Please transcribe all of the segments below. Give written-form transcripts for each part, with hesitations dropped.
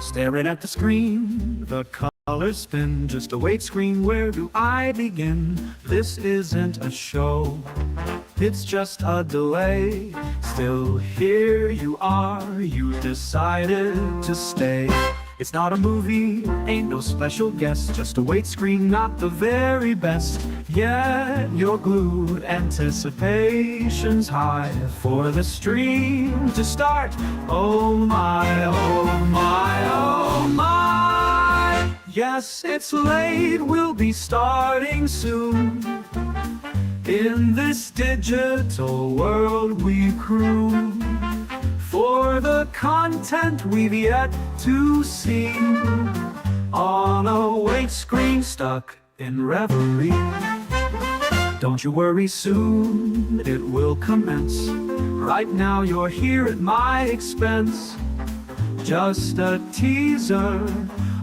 Staring at the screen, the colors spin. Just a wait screen, where do I begin? This isn't a show, it's just a delay. Still here you are, you decided to stay. It's not a movie, ain't no special guest, just a wait screen, not the very best. Yet you're glued, anticipation's high for the stream to start. Oh my, oh my, oh my. Yes, it's late, we'll be starting soon. In this digital world we croon for the content we've yet to see. On a wait screen, stuck in reverie. Don't you worry, soon it will commence. Right now you're here at my expense. Just a teaser,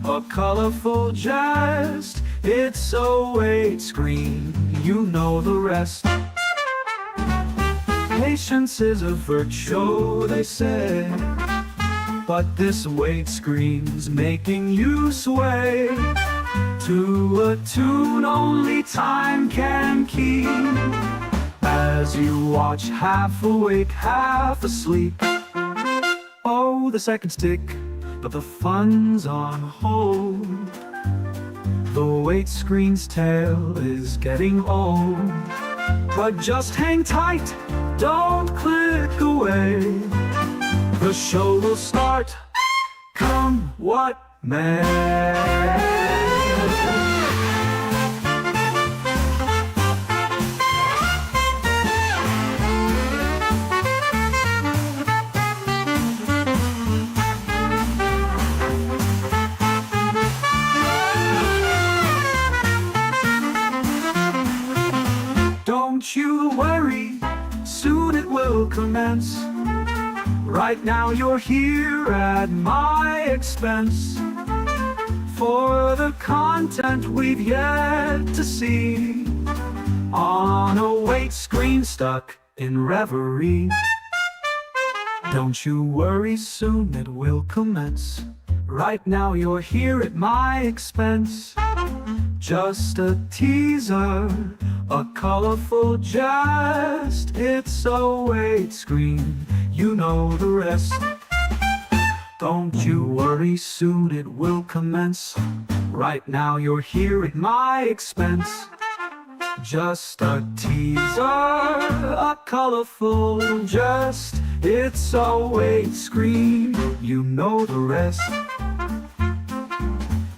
a colorful jest. It's a wait screen, you know the rest. Patience is a virtue, they say, but this wait screen's making you sway to a tune only time can keep. As you watch, half awake, half asleep. Oh, the seconds tick, but the fun's on hold. The wait screen's tale is getting old. But just hang tight, don't click away. The show will start, come what may. Don't you worry, soon it will commence. Right now you're here at my expense for the content we've yet to see. On a wait screen, stuck in reverie. Don't you worry, soon it will commence. Right now you're here at my expense. Just a teaser, a colorful jest. It's a wait screen, you know the rest. Don't you worry, soon it will commence. Right now you're here at my expense. Just a teaser, a colorful jest. It's a wait screen, you know the rest.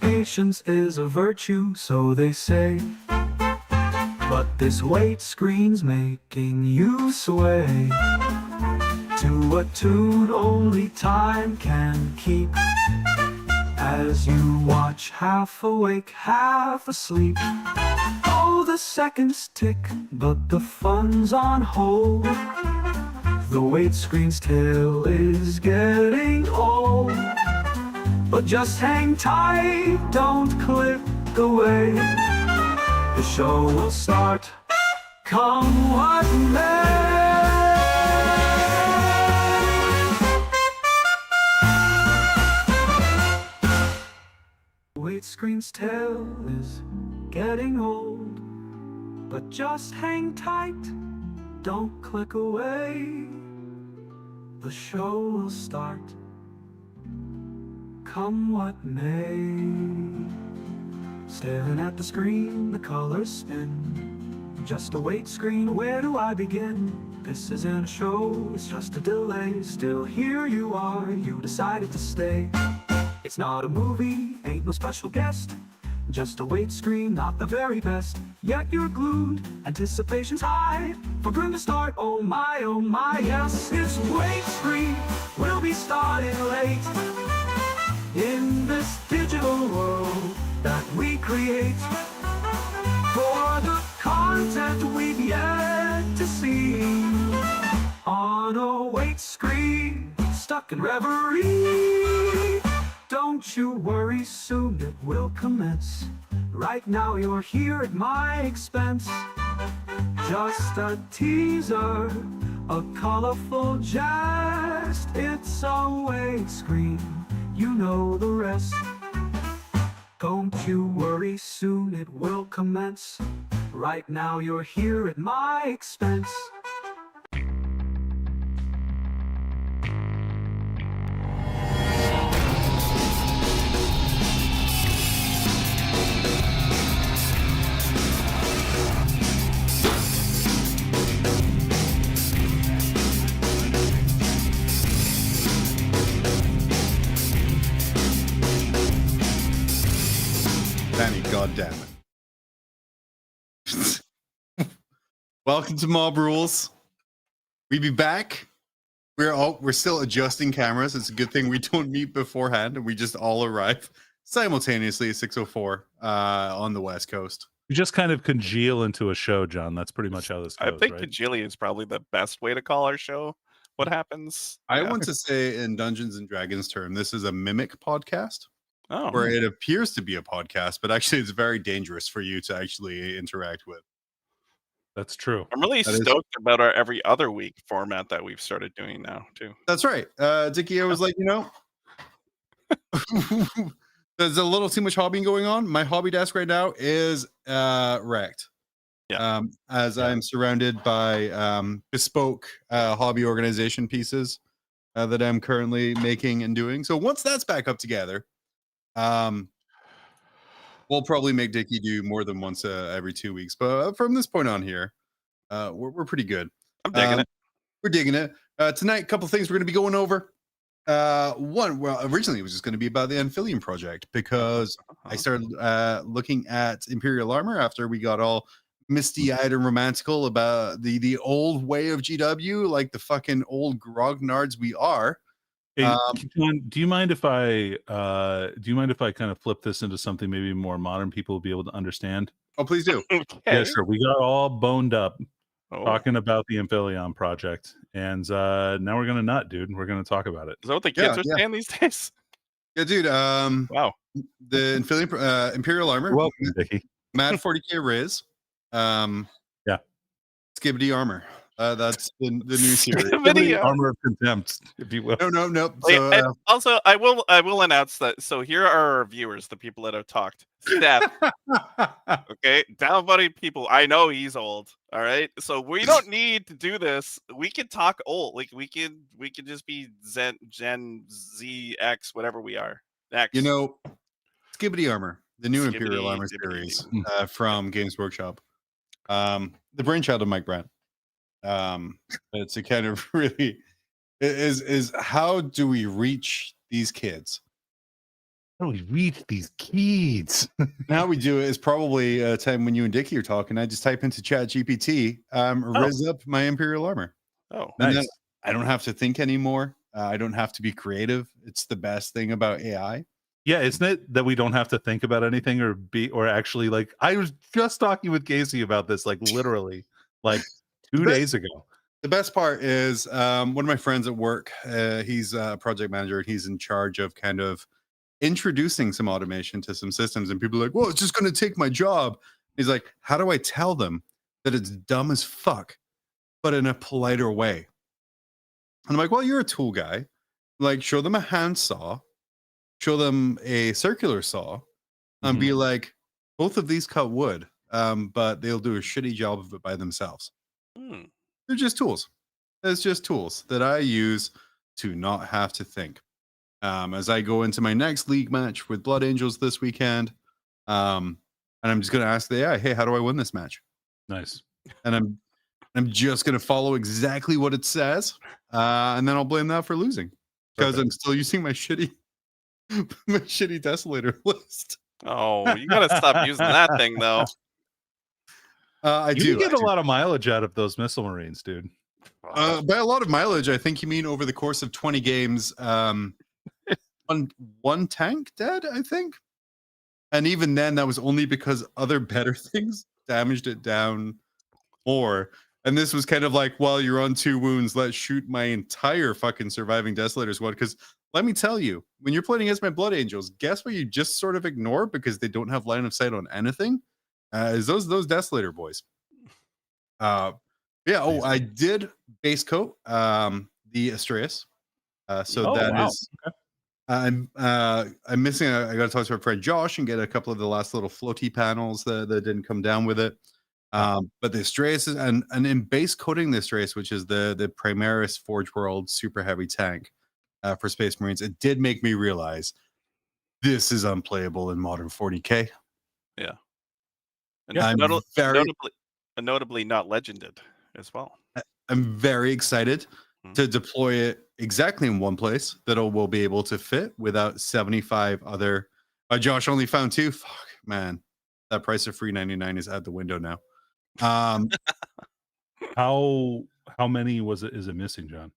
Patience is a virtue, so they say, but this wait screen's making you sway to a tune only time can keep. As you watch, half awake, half asleep. Oh, the seconds tick, but the fun's on hold. The wait screen's tale is getting old. But just hang tight, don't click away. The show will start, come what may. Wait screen's tale is getting old, but just hang tight, don't click away. The show will start, come what may. Staring at the screen, the colors spin. Just a wait screen, where do I begin? This isn't a show, it's just a delay. Still here you are, you decided to stay. It's not a movie, ain't no special guest. Just a wait screen, not the very best. Yet you're glued, anticipation's high for grim to start. Oh my, yes, this wait screen will be starting late. In this digital world that we create for the content we've yet to see. On a wait screen, stuck in reverie. Don't you worry, soon it will commence. Right now you're here at my expense. Just a teaser, a colorful jest. It's a wait screen, you know the rest. Don't you worry, soon it will commence. Right now you're here at my expense. Danny, goddamn it. Welcome to Mob Rules. We be back. We're still adjusting cameras. It's a good thing we don't meet beforehand and we just all arrive simultaneously at 6:04 on the West Coast. You just kind of congeal into a show, John. That's pretty much how this goes, I think right? congealing is probably the best way to call our show. What happens? I Yeah. want to say in Dungeons and Dragons term, this is a mimic podcast Oh, where it appears to be a podcast, but actually it's very dangerous for you to actually interact with. That's true. I'm really That is- stoked about our every other week format that we've started doing now too. That's right. Dickie, I was like, there's a little too much hobbying going on. My hobby desk right now is wrecked. Yeah. As I'm surrounded by bespoke hobby organization pieces that I'm currently making and doing. So once that's back up together, we'll probably make Dickie do more than once every 2 weeks. But from this point on here, we're pretty good. I'm digging it. We're digging it. Tonight, a couple of things we're going to be going over. One, well, originally it was just going to be about the Anphelion project because I started looking at Imperial armor after we got all misty-eyed and romantical about the old way of GW, like the fucking old grognards we are. Hey, John, do you mind if I kind of flip this into something maybe more modern people will be able to understand? Oh, please do. Okay. Yes, sir. We got all boned up Oh, talking about the Anphelion project, and now we're gonna nut, dude. We're gonna talk about it. is that what the kids Yeah, are yeah. saying these days? Yeah, dude. Wow. The Anphelion, Imperial armor, Welcome, Dickie. Mad 40k Riz. Yeah. Skibbity armor. That's the new series. Video. Armor of contempt, if you will. No. Wait, So, and also, I will announce that. So here are our viewers, the people that have talked. Steph, okay, downvoting people. I know he's old. All right, so we don't need to do this. We can talk old. Like we can just be Gen Z X, whatever we are. X. Skibbity armor, the new Imperial Skibbity, armor skibbity. series from Games Workshop, the brainchild of Mike Brandt. It's a kind of really is how do we reach these kids? How do we reach these kids? And how we do it is probably a time when you and Dickie are talking. I just type into Chat GPT, riz up my Imperial armor. Oh, And Nice. then I don't have to think anymore. I don't have to be creative. It's the best thing about AI. Yeah, isn't it that we don't have to think about anything or actually, like, I was just talking with Casey about this, like literally, like 2 days ago. The best part is one of my friends at work, he's a project manager and he's in charge of kind of introducing some automation to some systems. And people are like, well, it's just going to take my job. He's like, how do I tell them that it's dumb as fuck, but in a politer way? And I'm like, well, you're a tool guy. Like, show them a handsaw, show them a circular saw, and be like, both of these cut wood, but they'll do a shitty job of it by themselves. They're just tools. It's just tools that I use to not have to think. As I go into my next league match with Blood Angels this weekend, and I'm just going to ask the AI, hey, how do I win this match? Nice. And I'm just going to follow exactly what it says, and then I'll blame that for losing because I'm still using my shitty Desolator list. Oh, you gotta stop using that thing though. You get a lot of mileage out of those missile marines, dude. By a lot of mileage, I think you mean over the course of 20 games, one tank dead, I think. And even then, that was only because other better things damaged it down more. And this was kind of like, well, you're on 2 wounds, let's shoot my entire fucking surviving Desolator squad. Because let me tell you, when you're playing against my Blood Angels, guess what you just sort of ignore because they don't have line of sight on anything? Is those Desolator boys. I did base coat the Astraeus. Is Okay. I'm missing. I got to talk to our friend Josh and get a couple of the last little floaty panels that didn't come down with it. But the Stratus is, and in base coating the Stratus, which is the Primaris Forge World super heavy tank for Space Marines, it did make me realize this is unplayable in modern 40k. Yeah. And I'm notably not legended as well. I'm very excited to deploy it exactly in one place that will be able to fit without 75 other. Josh only found 2. Fuck, man, that price of free 99 is out the window now. How many is it missing, John?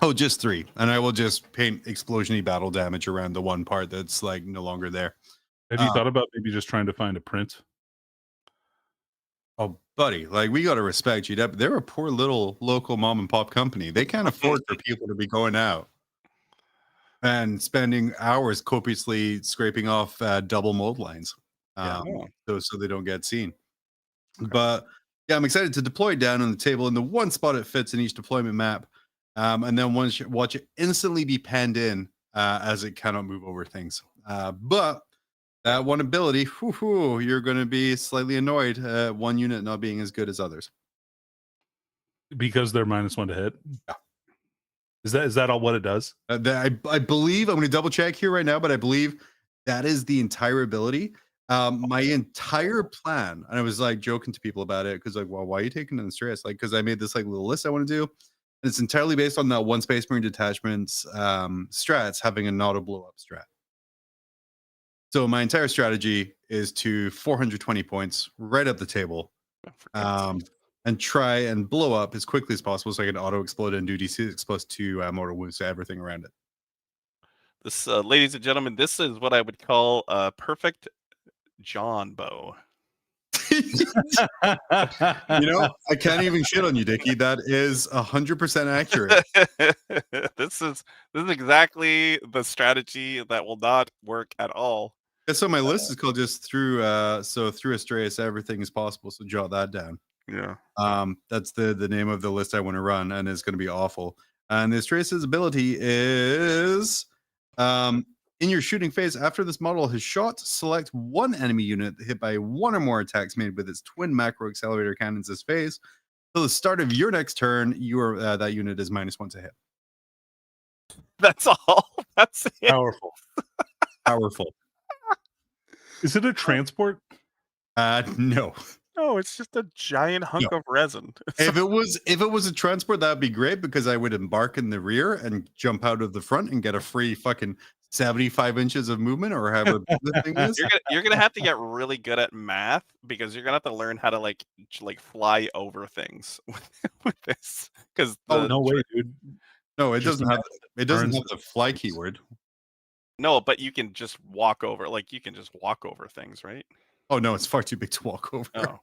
Oh, just 3, and I will just paint explosion-y battle damage around the one part that's like no longer there. Have you thought about maybe just trying to find a print? Oh, buddy, like we got to respect you. They're a poor little local mom and pop company. They can't afford for people to be going out and spending hours copiously scraping off double mold lines, so they don't get seen. Okay. But yeah, I'm excited to deploy it down on the table in the one spot it fits in each deployment map, and then watch it instantly be panned in as it cannot move over things. But that one ability, you're going to be slightly annoyed at one unit not being as good as others. Because they're -1 to hit? Yeah. Is that all what it does? I believe, I'm going to double check here right now, but I believe that is the entire ability. My entire plan, and I was like joking to people about it because like, well, why are you taking the stress? Like, because I made this like little list I want to do, and it's entirely based on that one Space Marine detachment's strats having a not a blow up strat. So my entire strategy is to 420 points right up the table, and try and blow up as quickly as possible so I can auto explode and do D6 plus 2 mortal wounds to everything around it. This, ladies and gentlemen, this is what I would call a perfect John bow. You know, I can't even shit on you, Dickie. That is 100% accurate. This is exactly the strategy that will not work at all. Yeah, so my list is called just through Astraeus, everything is possible. So jot that down. Yeah. That's the name of the list I want to run, and it's going to be awful. And the Astraeus' ability is in your shooting phase, after this model has shot, select one enemy unit hit by one or more attacks made with its twin macro accelerator cannons this phase. Till the start of your next turn, that unit is -1 to hit. That's all. That's it. Powerful. Powerful. Is it a transport? No. No, it's just a giant hunk of resin. If it was a transport, that'd be great because I would embark in the rear and jump out of the front and get a free fucking 75 inches of movement or however big the thing is. You're gonna have to get really good at math because you're gonna have to learn how to like fly over things with this. Because no way, dude. No, it doesn't have the fly keyword. No, but you can just walk over. Like you can just walk over things, right? Oh no, it's far too big to walk over. Oh.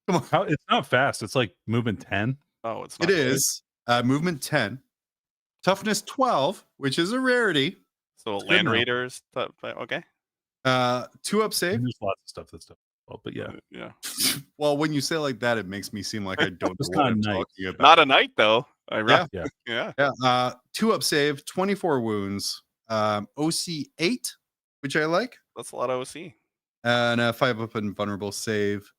Come on. It's not fast. It's like movement 10. Oh, it's not. It is movement 10, toughness 12, which is a rarity. So land raiders, okay. 2-up save. There's lots of stuff that's tough. Well, but yeah. Yeah. Well, when you say it like that, it makes me seem like I don't know what I'm talking about. Not a knight though. Yeah. 2-up save, 24 wounds, OC 8, which I like. That's a lot of OC. And a 5-up invulnerable save.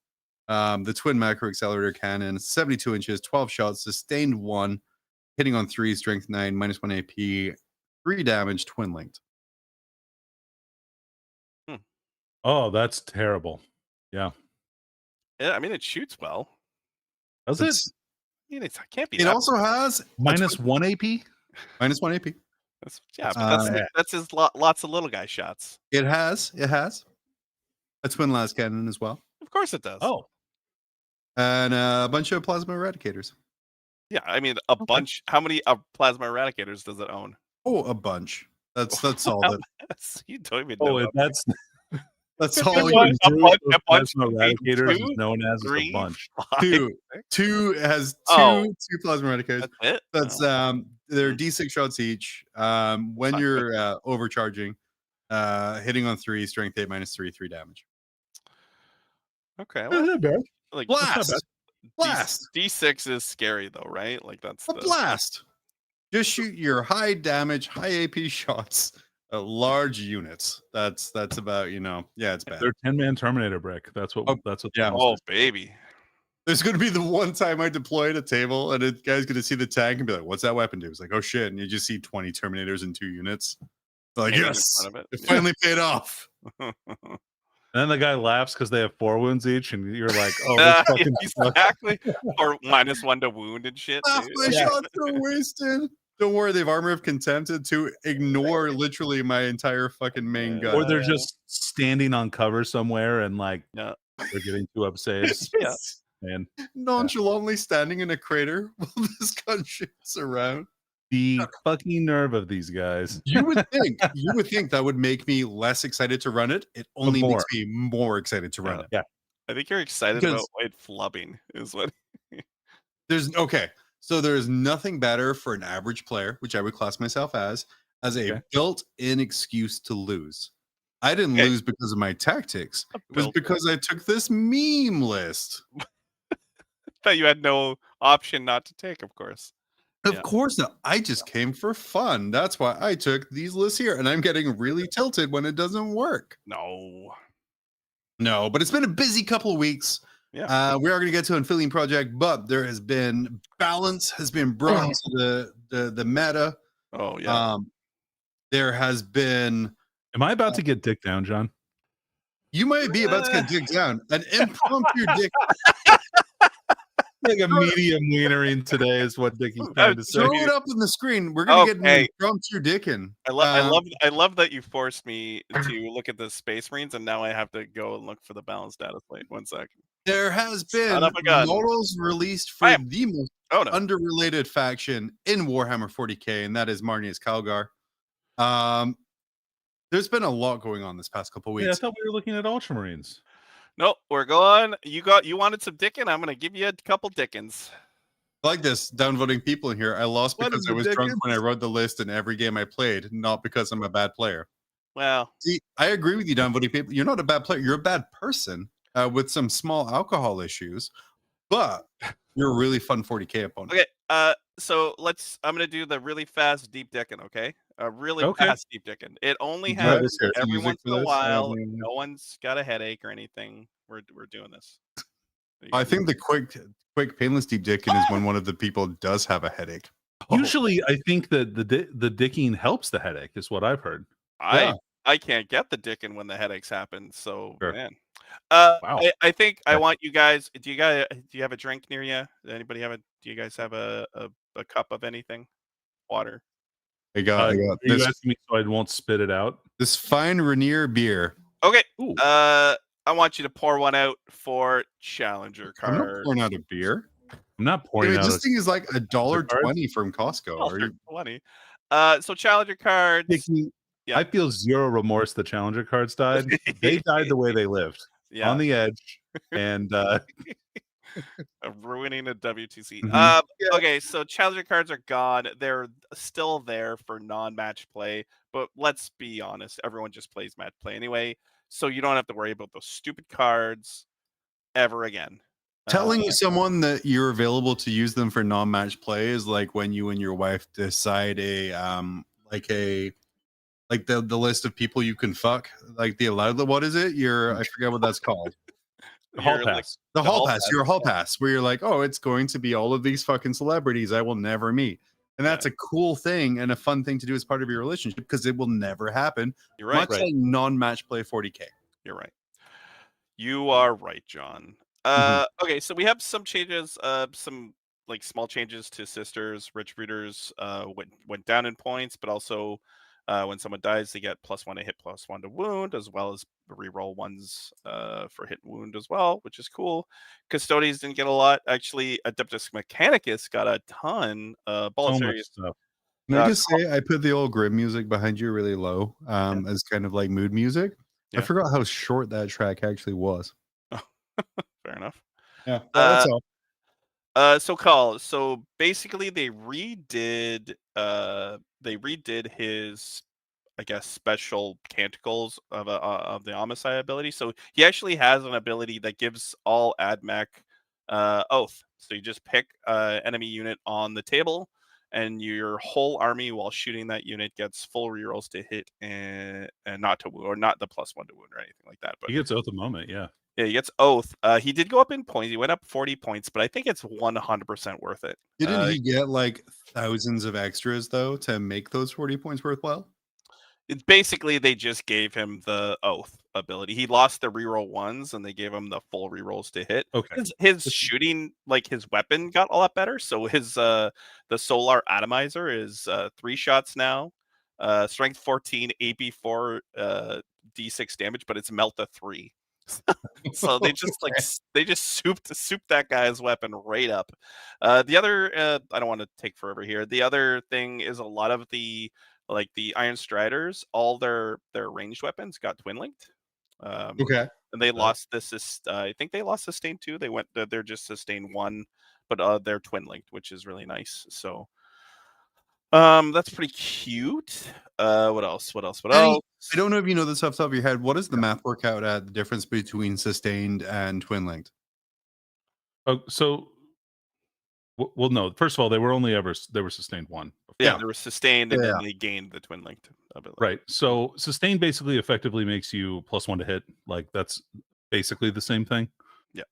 The twin macro accelerator cannon, 72 inches, 12 shots, sustained 1, hitting on 3, strength 9, -1 AP, 3 damage, twin linked. Oh, that's terrible. Yeah. Yeah, I mean it shoots well. Does it? I mean, it can't be. It also has -1 AP. -1 AP. That's his lots of little guy shots. It has a twin las cannon as well. Of course it does. Oh. And a bunch of plasma eradicators. Yeah, I mean a bunch. How many plasma eradicators does it own? Oh, a bunch. That's all that. You don't even know. That's all. A bunch of eradicators is known as a bunch. Two has two plasma eradicators. That's it. That's they're D6 shots each. When you're overcharging, hitting on 3, strength 8, -3, 3 damage. Okay, well, not bad. Like blast. D6 is scary though, right? Like that's a blast. Just shoot your high damage, high AP shots at large units. That's about, yeah, it's bad. They're 10-man Terminator brick. That's what. Oh, That's what. yeah. Oh baby. There's going to be the one time I deployed a table and a guy's going to see the tank and be like, what's that weapon do? It's like, oh shit. And you just see 20 Terminators in 2 units. They're like, Aiming in yes, front of it. it finally paid off. And then the guy laughs because they have 4 wounds each, and you're like, oh, this fucking sucks. Exactly. Or -1 to wound and shit. Half dude. my shots are wasted. Don't worry, they've armor of contempted to ignore literally my entire fucking main gun. Or they're just standing on cover somewhere and like Yeah. they're getting 2 up saves. Yeah. And nonchalantly standing in a crater while this gun shoots around. the fucking nerve of these guys. You would think that would make me less excited to run it. It only makes me more excited to run it. Yeah. I think you're excited Because- about white flubbing is what. So there's nothing better for an average player, which I would class myself as a Okay. built-in excuse to lose. I didn't Okay. lose because of my tactics. It was built-in. because I took this meme list. That you had no option not to take, of course. Of Yeah. course not. I just came for fun. That's why I took these lists here, and I'm getting really tilted when it doesn't work. No. No, but it's been a busy couple of weeks. Yeah. We are going to get to Anphelion project, but there has been balance has been brought to the meta. Oh yeah. There has been. Am I about to get dick down, John? You might be about to get dick down. An impromptu dick. Like a medium wienering today is what Dickie's trying to say. Throw it up on the screen. We're gonna get an Okay. impromptu dickin. I love that you forced me to look at the Space Marines, and now I have to go and look for the balance data plate. 1 second. There has been Son of a gun. models released for Bam. the most Oh no. underrelated faction in Warhammer 40k, and that is Marnius Calgar. There's been a lot going on this past couple Yeah, I weeks. thought we were looking at Ultramarines. No, we're going. You wanted some Dickin. I'm gonna give you a couple Dickens. I like this downvoting people in here. I lost What because is I the was drunk Dickens? when I wrote the list in every game I played, not because I'm a bad player. Well, See, I agree with you, downvoting people. You're not a bad player. You're a bad person with some small alcohol issues, but you're a really fun 40k opponent. okay. So I'm gonna do the really fast deep Dickin. Okay. A really Okay. fast deep Dickin. It only Do you have has this every music once for in a this? while. No one's got a headache or anything. We're doing this. I think the quick painless deep dicking is when one of the people does have a headache. Usually, I think that the dicking helps the headache, is what I've heard. Yeah. I can't get the Dickin when the headaches happen. So Sure. man. Wow. I think I Yeah. want you guys. Do you have a drink near you? Anybody have a? Do you guys have a cup of anything? Water. I got Are you this asking me so I won't spit it out? this fine Rainier beer. Okay. Ooh. I want you to pour one out for Challenger I'm not card. pouring out a beer. I'm not I pouring mean, out. this thing is like $1.20 from Costco. Oh, Are you? 20. So Challenger cards. Dickie, Yeah. I feel zero remorse the Challenger cards died. They died the way they lived, Yeah. on the edge. And Ruining a WTC. Mhm. Okay, so Challenger cards are gone. They're still there for non-match play, but let's be honest, everyone just plays match play anyway, so you don't have to worry about those stupid cards ever again. Telling someone that you're available to use them for non-match play is like when you and your wife decide the list of people you can fuck, like the allowed. What is it? I forget what that's called. the hall You're like- pass. The The hall hall pass. pass, Your hall pass, where you're like, oh, it's going to be all of these fucking celebrities I will never meet, and that's a cool thing and a fun thing to do as part of your relationship because it will never happen. You're right. Much like non-match play 40k. You're right. You are right, John. Okay, so we have some changes, some like small changes to sisters. Rich Rooters went down in points, but also when someone dies, they get +1 to hit, +1 to wound, as well as reroll ones for hit and wound as well, which is cool. Custodians didn't get a lot. Actually, Adeptus Mechanicus got a ton. So Bullet much Series. stuff. Can I just say I put the old Grim music behind you really low as kind of like mood music. I Yeah. forgot how short that track actually was. Fair enough. Yeah, that's all. So basically they redid his, I guess, special canticles of the homicide ability. So he actually has an ability that gives all AdMech oath. So you just pick enemy unit on the table and your whole army while shooting that unit gets full rerolls to hit and not to wound, or not the +1 to wound or anything like that. But He gets Oath of Moment, yeah. yeah, he gets Oath. He did go up in points. He went up 40 points, but I think it's 100% worth it. Didn't he get like thousands of extras though to make those 40 points worthwhile? It's basically they just gave him the Oath ability. He lost the reroll ones, and they gave him the full rerolls to hit. Okay. His shooting, like his weapon, got a lot better. So his the Solar Atomizer is 3 shots now, strength 14, AP 4, D6 damage, but it's melt a 3. So they just souped that guy's weapon right up. The other I don't want to take forever here. The other thing is a lot of the Iron Striders, all their ranged weapons got twin linked. Okay. And they lost this. I think they lost sustain 2. They're just sustain 1, but they're twin linked, which is really nice. So that's pretty cute. What else? I don't know if you know this off the top of your head. What does the math work out at the difference between sustained and twin linked? Oh, so well, no. First of all, they were sustained 1. Yeah, Yeah. they were sustained, and Yeah. then they gained the twin linked ability. Right. So sustain basically effectively makes you +1 to hit. Like that's basically the same thing. Yeah.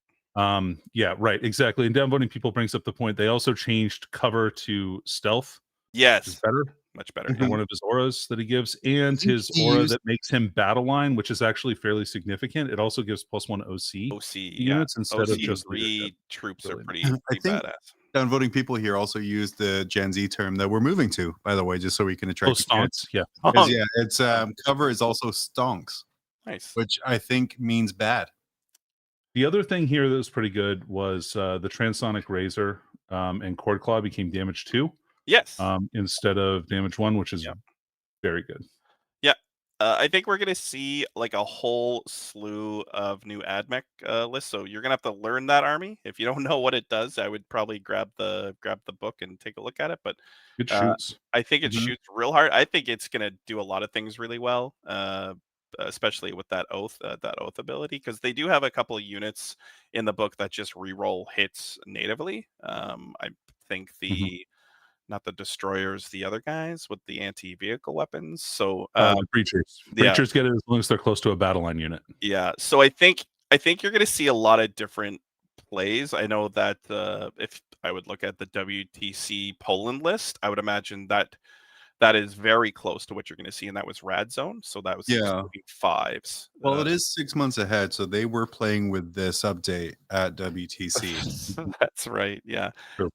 Yeah, right, exactly. And downvoting people brings up the point. They also changed cover to stealth, which is Yes, better. much better. For one of his auras that he gives, and think his he aura used- that makes him battle line, which is actually fairly significant. It also gives +1 OC OC, units instead of OC just 3 leadership. troops are Really pretty, I pretty think- badass. Downvoting people here also use the Gen Z term that we're moving to, by the way, just so we can Oh, attract the kids. stonks, yeah. 'Cause, yeah, it's cover is also stonks, Nice. which I think means bad. The other thing here that was pretty good was the Transonic Razor and Cord Claw became damage 2 Yes. instead of damage 1, which is Yep. very good. I think we're gonna see like a whole slew of new AdMech lists. So you're gonna have to learn that army. If you don't know what it does, I would probably grab the book and take a look at it. But Good shoots. I think it Mhm. shoots real hard. I think it's gonna do a lot of things really well, especially with that oath ability, because they do have a couple of units in the book that just reroll hits natively. I think not the destroyers, the other guys with the anti-vehicle weapons. So The Preachers. yeah. Preachers get it as long as they're close to a battle line unit. yeah, so I think you're going to see a lot of different plays. I know that if I would look at the WTC Poland list, I would imagine that is very close to what you're going to see, and that was Rad Zone. So that was Yeah. 5s. Well, it is 6 months ahead, so they were playing with this update at WTC. That's right. Yeah. True.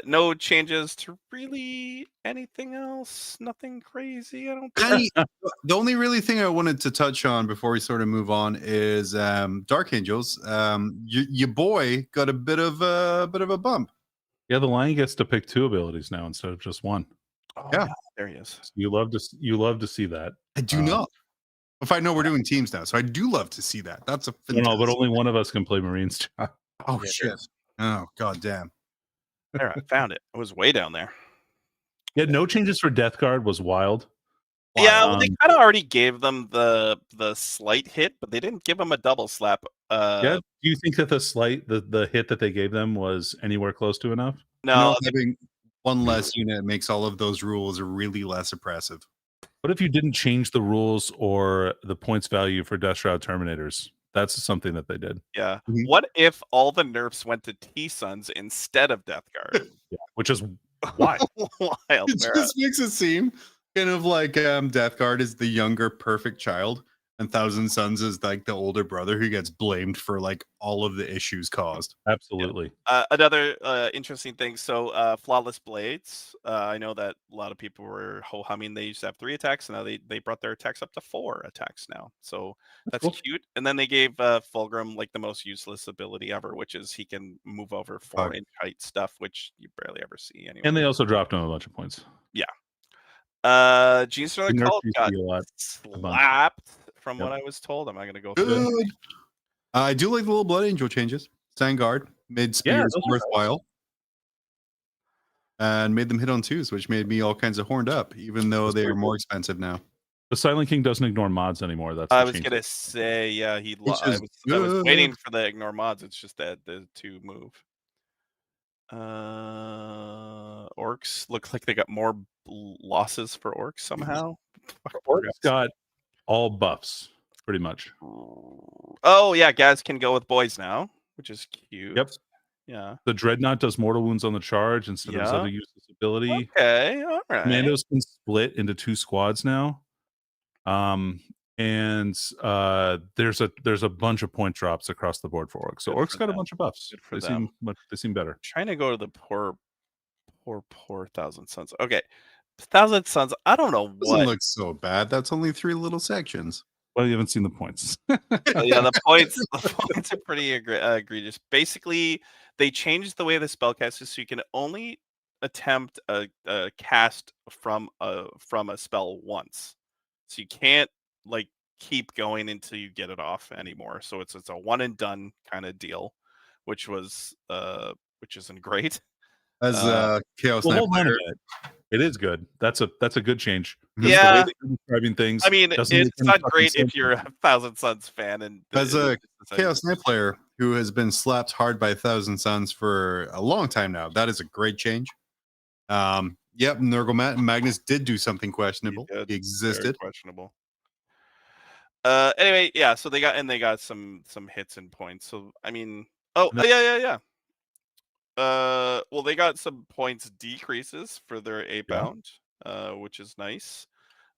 No changes to really anything else. Nothing crazy. I don't think. The only really thing I wanted to touch on before we sort of move on is Dark Angels. Your boy got a bit of a bump. Yeah, the Lion gets to pick 2 abilities now instead of just 1. Oh, Yeah. there he is. You love to see that. I do not. If I know we're doing teams now, so I do love to see that. That's a fantastic. No, but only one of us can play Marines. Oh Yeah, shit! Oh god damn! There, I found it. It was way down there. Yeah, no changes for Death Guard was wild. Yeah, well, they Um, kind of already gave them the slight hit, but they didn't give them a double slap. Yeah. Do you think that the hit that they gave them was anywhere close to enough? No, Having one less unit makes all of those rules really less oppressive. What if you didn't change the rules or the points value for Death Shroud Terminators? That's something that they did. yeah. Mhm. What if all the nerfs went to T-Suns instead of Death Guard? Yeah, which is wild. Wild. It just makes it seem kind of like Death Guard is the younger perfect child, and Thousand Sons is like the older brother who gets blamed for like all of the issues caused. Absolutely. Another interesting thing. So, Flawless Blades. I know that a lot of people were ho-humming. They used to have 3 attacks, and now they brought their attacks up to 4 attacks now. So that's cool. cute. And then they gave Fulgrim like the most useless ability ever, which is he can move over 4-inch height stuff, which you barely ever see anyway. And they also dropped him a bunch of points. Gene Sterling Nerfed Cult used to got be a lot. slapped from Yep. what I was told. I'm not going to go through it. Good. I do like the little Blood Angel changes. Sandguard made spears those are worthwhile, and made them hit on 2s, which made me all kinds of horned up, even though That's they are pretty more cool. expensive now. The Silent King doesn't ignore mods anymore. That's I the was change. gonna say, yeah, I is was waiting good. for the ignore mods. It's just that the 2 move. Orcs look like they got more losses for orcs somehow. Orcs got all buffs, pretty much. Oh yeah, guys can go with boys now, which is cute. Yep. Yeah. The Dreadnought does mortal wounds on the charge instead of his other useless ability. Okay. All right. Commandos can split into 2 squads now. And there's a bunch of point drops across the board for orcs. So Good orcs for got a them. bunch of buffs. Good for They them. seem better. Trying to go to the poor Thousand Suns. Okay, Thousand Suns. I don't know Doesn't what. look so bad. That's only 3 little sections. Well, you haven't seen the points. Yeah, the points are pretty egregious. Basically, they changed the way the spellcast is, so you can only attempt a cast from a spell once. So you can't like keep going until you get it off anymore. So it's a one and done kind of deal, which isn't great. As Chaos Well, Knight hold on a player, minute. It is good. That's a good change. Yeah. The way that you're describing things. I mean, doesn't make it's any not fucking great sense. if you're a Thousand Suns fan and as a Chaos Knight player who has been slapped hard by Thousand Suns for a long time now, that is a great change. Yep, Nurgle Magnus did do something questionable. did. He existed. Very questionable. Anyway, yeah. So they got some hits and points. So I mean, yeah. Well, they got some points decreases for their 8 bound, which is nice.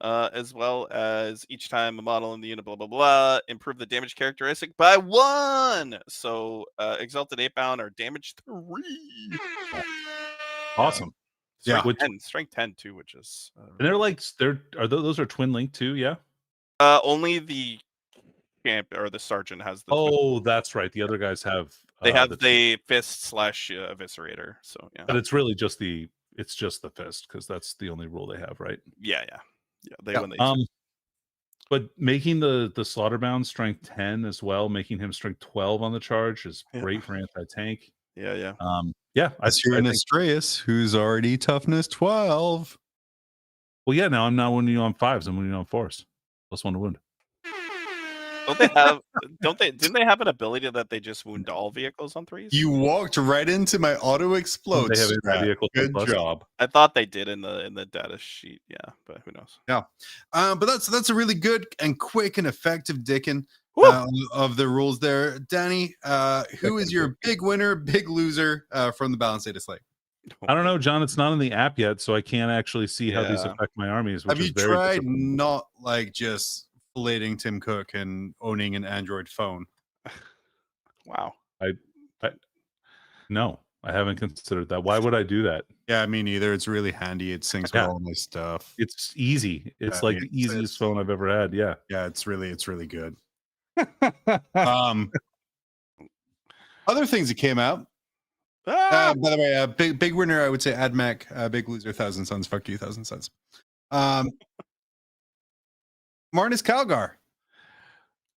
As well as each time a model in the unit, blah blah blah, improve the damage characteristic by 1. So exalted 8 bound are damage 3. Awesome. Strength 10 too, which is And those are twin link too, yeah? only the camp or the sergeant has the twin. That's right. The other guys have They have the fist / eviscerator. So yeah. But it's really just the fist, because that's the only rule they have, right? Yeah. But making the slaughterbound strength 10 as well, making him strength 12 on the charge is great for anti-tank. Yeah. As you're an Astreus who's already toughness 12. Well, yeah, now I'm not winning on 5s, I'm winning on 4s. +1 to wound. Didn't they have an ability that they just wound all vehicles on 3s? You walked right into my auto explode. They have anti-vehicle Good plus. job. I thought they did in the data sheet, but who knows? Yeah. But that's a really good and quick and effective dicking of the rules there. Danny, who is your big winner, big loser from the Balanced Data Slate? I don't know, John. It's not in the app yet, so I can't actually see how these affect my armies. Which Have is you very tried not like just filleting Tim Cook and owning an Android phone? Wow. No, I haven't considered that. Why would I do that? Yeah, me neither. It's really handy. It syncs with all my stuff. It's easy. It's like the easiest phone I've ever had. Yeah. Yeah, it's really good. Other things that came out. By the way, big winner, I would say AdMac, big loser, Thousand Suns. Fuck you, Thousand Suns. Marnus Calgar.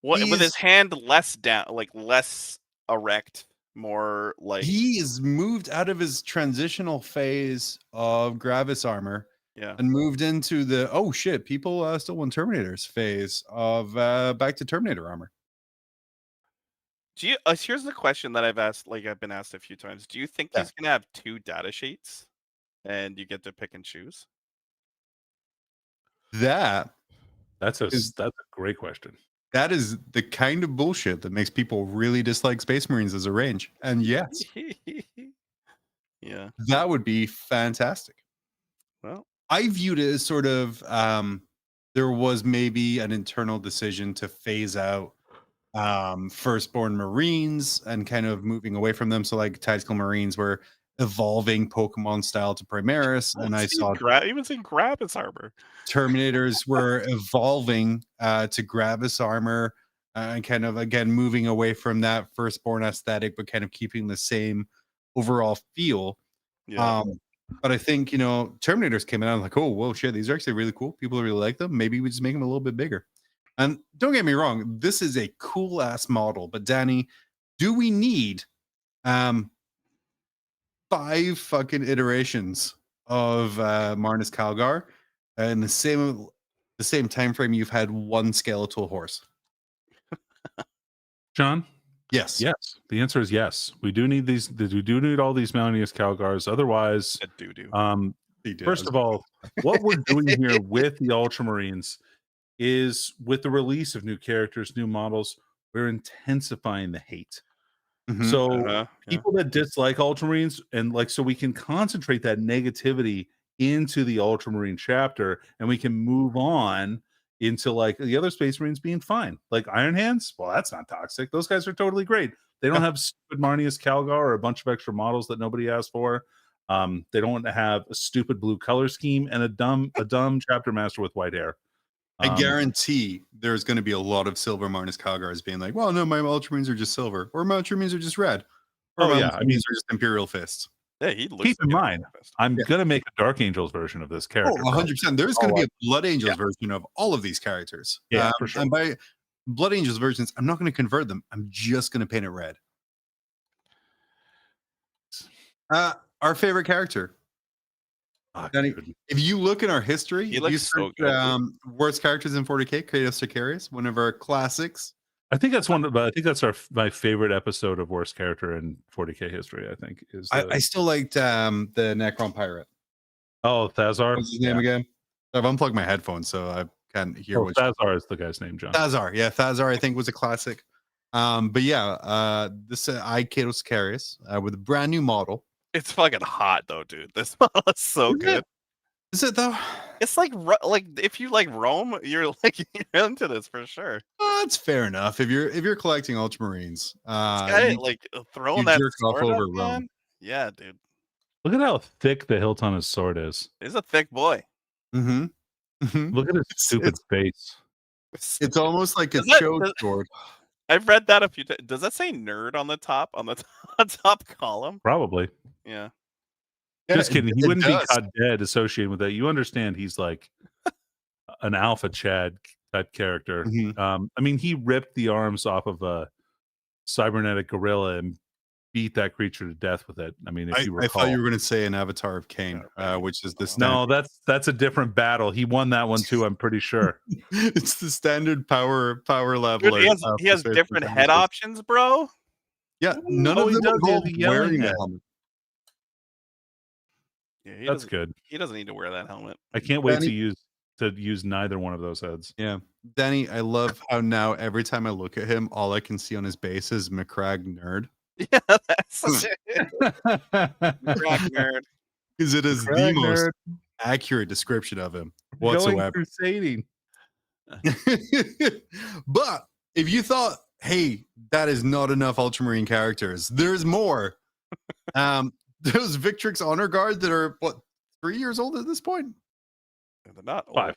With his hand less down, like less erect, more like he is moved out of his transitional phase of Gravis armor, and moved into the people still want Terminators phase of back to Terminator armor. Do you? Here's the question that I've been asked a few times. Do you think he's gonna have 2 data sheets, and you get to pick and choose? That's a great question. That is the kind of bullshit that makes people really dislike Space Marines as a range. And yes, that would be fantastic. Well, I viewed it as sort of there was maybe an internal decision to phase out firstborn Marines and kind of moving away from them. So like Tactical Marines were evolving Pokemon style to Primaris, and I saw even in Gravis armor. Terminators were evolving to Gravis armor and kind of again moving away from that firstborn aesthetic, but kind of keeping the same overall feel. But I think Terminators came out like, oh whoa, shit, these are actually really cool. People really like them. Maybe we just make them a little bit bigger. And don't get me wrong, this is a cool ass model. But Danny, do we need 5 fucking iterations of Marnus Calgar in the same time frame you've had 1 skeletal horse? John? Yes. Yes. The answer is yes. We do need these. We do need all these Malleus Calgars. Otherwise, A doo-doo. He did. first of all, what we're doing here with the Ultramarines is with the release of new characters, new models, we're intensifying the hate. Mhm. So Yeah. people that dislike Ultramarines and like, so we can concentrate that negativity into the Ultramarine chapter, and we can move on into like the other Space Marines being fine. Like Iron Hands, well, that's not toxic. Those guys are totally great. They don't have stupid Marnius Calgar or a bunch of extra models that nobody asked for. They don't have a stupid blue color scheme and a dumb chapter master with white hair. I guarantee there's going to be a lot of silver Marnus Calgars being like, well, no, my Ultramarines are just silver, or my Ultramarines are just red, or my Ultramarines are just Imperial Fists. Yeah, he looks keep in like mind, I'm gonna make a Dark Angels version of this character. 100%. There's going to be a Blood Angels version of all of these characters. Yeah, for sure. And by Blood Angels versions, I'm not going to convert them. I'm just going to paint it red. Our favorite character. Danny, if you look in our history, he looks so good. Worst characters in 40k, Kratos Sicarius, one of our classics. I think that's my favorite episode of worst character in 40k history. I think is I still liked the Necron Pirate. Oh, Thazar. What's his name again? I've unplugged my headphones, so I can't hear. Thazar is the guy's name, John. Thazar, yeah, Thazar. I think was a classic. But yeah, this Kratos Sicarius with a brand new model. It's fucking hot though, dude. This model is so good. Is it though? It's like if you like Rome, you're like you're into this for sure. That's fair enough. If you're collecting Ultramarines, like throwing that sword over up, man. Yeah, dude. Look at how thick the hilt on his sword is. He's a thick boy. Mm-hmm. Look at his stupid face. It's almost like a chode sword. I've read that a few times. Does that say nerd on the top top column? Probably. Yeah. Just kidding. He wouldn't be caught dead associated with that. You understand he's like an alpha Chad type character. Mm-hmm. I mean, he ripped the arms off of a cybernetic gorilla and beat that creature to death with it. I mean, if you recall. I thought you were going to say an Avatar of Cain, which is the no, that's a different battle. He won that one too. I'm pretty sure. It's the standard power level. Dude, he has different head options, bro. Yeah, none of them are wearing a helmet. Yeah, that's good. He doesn't need to wear that helmet. I can't wait to use neither one of those heads. Yeah, Danny, I love how now every time I look at him, all I can see on his base is McCrag nerd. Yeah, that's McCrag nerd. Because it is the most accurate description of him whatsoever. Going crusading. But if you thought, hey, that is not enough Ultramarine characters, there's more. Those Victrix Honor Guard that are 3 years old at this point? They're not old. 5.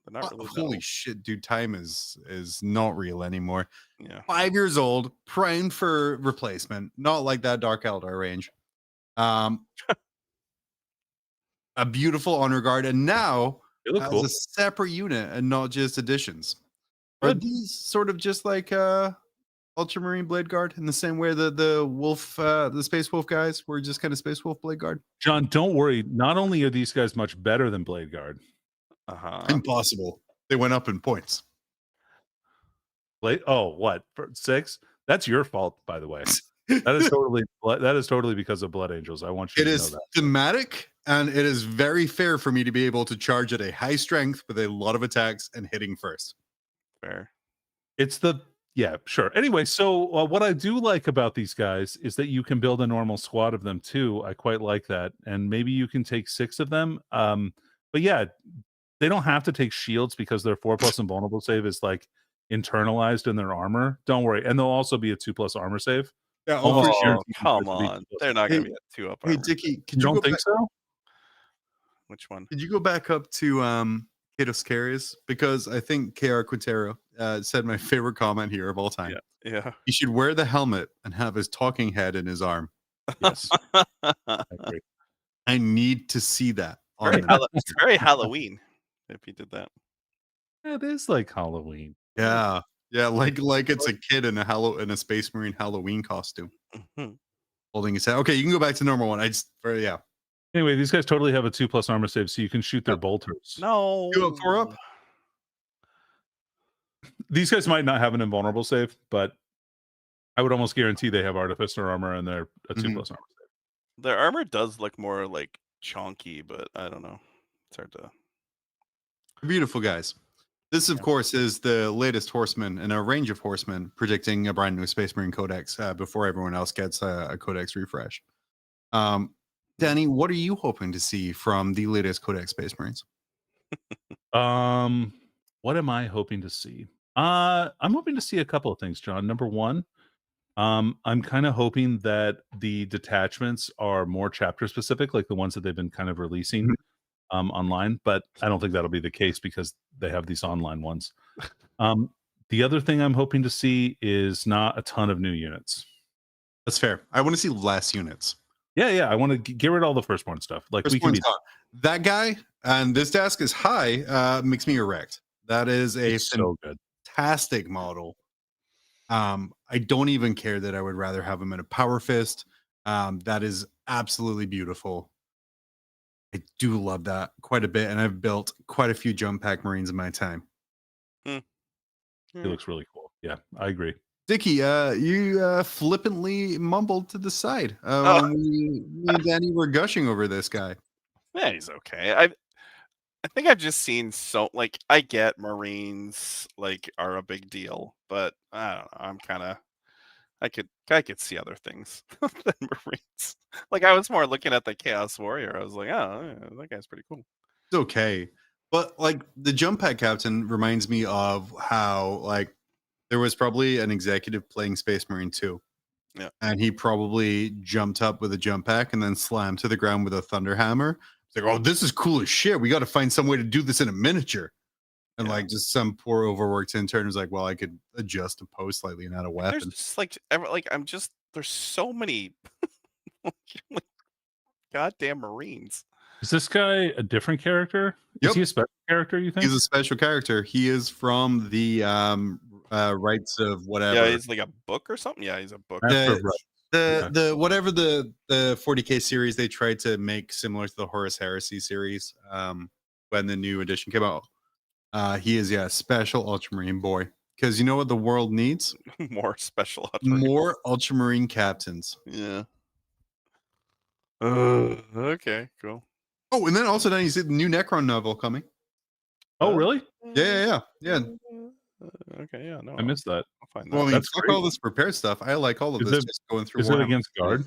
They're not really holy shit, dude! Time is not real anymore. Yeah, 5 years old, primed for replacement. Not like that Dark Eldar range. A beautiful Honor Guard, and now as a separate unit and not just additions. Are these sort of just like Ultramarine Blade Guard in the same way that the Wolf, the Space Wolf guys were just kind of Space Wolf Blade Guard? John, don't worry. Not only are these guys much better than Blade Guard. Impossible. They went up in points. What? 6? That's your fault, by the way. That is totally because of Blood Angels. I want you to know that. It is thematic, and it is very fair for me to be able to charge at a high strength with a lot of attacks and hitting first. Fair. Yeah, sure. Anyway, so what I do like about these guys is that you can build a normal squad of them too. I quite like that, and maybe you can take 6 of them. But yeah, they don't have to take shields because their 4+ invulnerable save is like internalized in their armor. Don't worry, and they'll also be a 2+ armor save. Yeah, come on, they're not going to be a 2 up. Hey, Dickie, you don't think so? Which one? Could you go back up to Kratos Sicarius? Because I think KR Quintero said my favorite comment here of all time. Yeah. He should wear the helmet and have his talking head in his arm. Yes. I agree. I need to see that. It's very Halloween if he did that. It is like Halloween. Yeah. Yeah, like it's a kid in a Space Marine Halloween costume. Holding his head. Okay, you can go back to normal one. Anyway, these guys totally have a 2+ armor save, so you can shoot their bolters. No. 2 up, 4 up. These guys might not have an invulnerable save, but I would almost guarantee they have artificer armor and they're a 2+ Mhm. armor save. Their armor does look more like chunky, but I don't know. It's hard to. Beautiful guys. This, of Yeah. course, is the latest Horseman in a range of Horsemen predicting a brand new Space Marine Codex before everyone else gets a Codex refresh. Danny, what are you hoping to see from the latest Codex Space Marines? What am I hoping to see? I'm hoping to see a couple of things, John. Number one, I'm kind of hoping that the detachments are more chapter specific, like the ones that they've been kind of releasing online, but I don't think that'll be the case because they have these online ones. The other thing I'm hoping to see is not a ton of new units. That's fair. I want to see less units. Yeah, I want to get rid of all the firstborn stuff. Like we can Firstborn's be gone. That guy, and this desk is high, makes me erect. That is a so good. fantastic model. I don't even care that I would rather have him in a power fist. That is absolutely beautiful. I do love that quite a bit, and I've built quite a few jump pack Marines in my time. It looks really cool. Yeah, I agree. Dickie, you flippantly mumbled to the side. Oh. Me and Danny were gushing over this guy. Yeah, he's okay. I think I've just seen so like I get Marines like are a big deal, but I don't know. I'm kind of I could see other things than Marines. Like I was more looking at the Chaos Warrior. I was like, oh, yeah, that guy's pretty cool. It's okay. But like the jump pack captain reminds me of how like there was probably an executive playing Space Marine 2. Yeah. And he probably jumped up with a jump pack and then slammed to the ground with a thunder hammer. It's like, oh, this is cool as shit. We got to find some way to do this in a miniature. And like just some poor overworked intern was like, well, I could adjust a post slightly and add a weapon. There's just there's so many like, goddamn Marines. Is this guy a different character? Yep. Is he a special character, you think? He's a special character. He is from the rights of whatever. Yeah, he's like a book or something. Yeah, he's a book. The whatever the 40k series they tried to make similar to the Horus Heresy series when the new edition came out. He is a special ultramarine boy, because you know what the world needs? More special More ultramarine captains. Yeah. Okay, cool. Oh, and then also now you see the new Necron novel coming. Oh, really? Yeah. Okay, yeah, no. I missed that. I'll find that. Well, I mean, That's fuck great. all this prepared stuff. I like all of Is this it- just going through. Is it Warhammer. against Guard?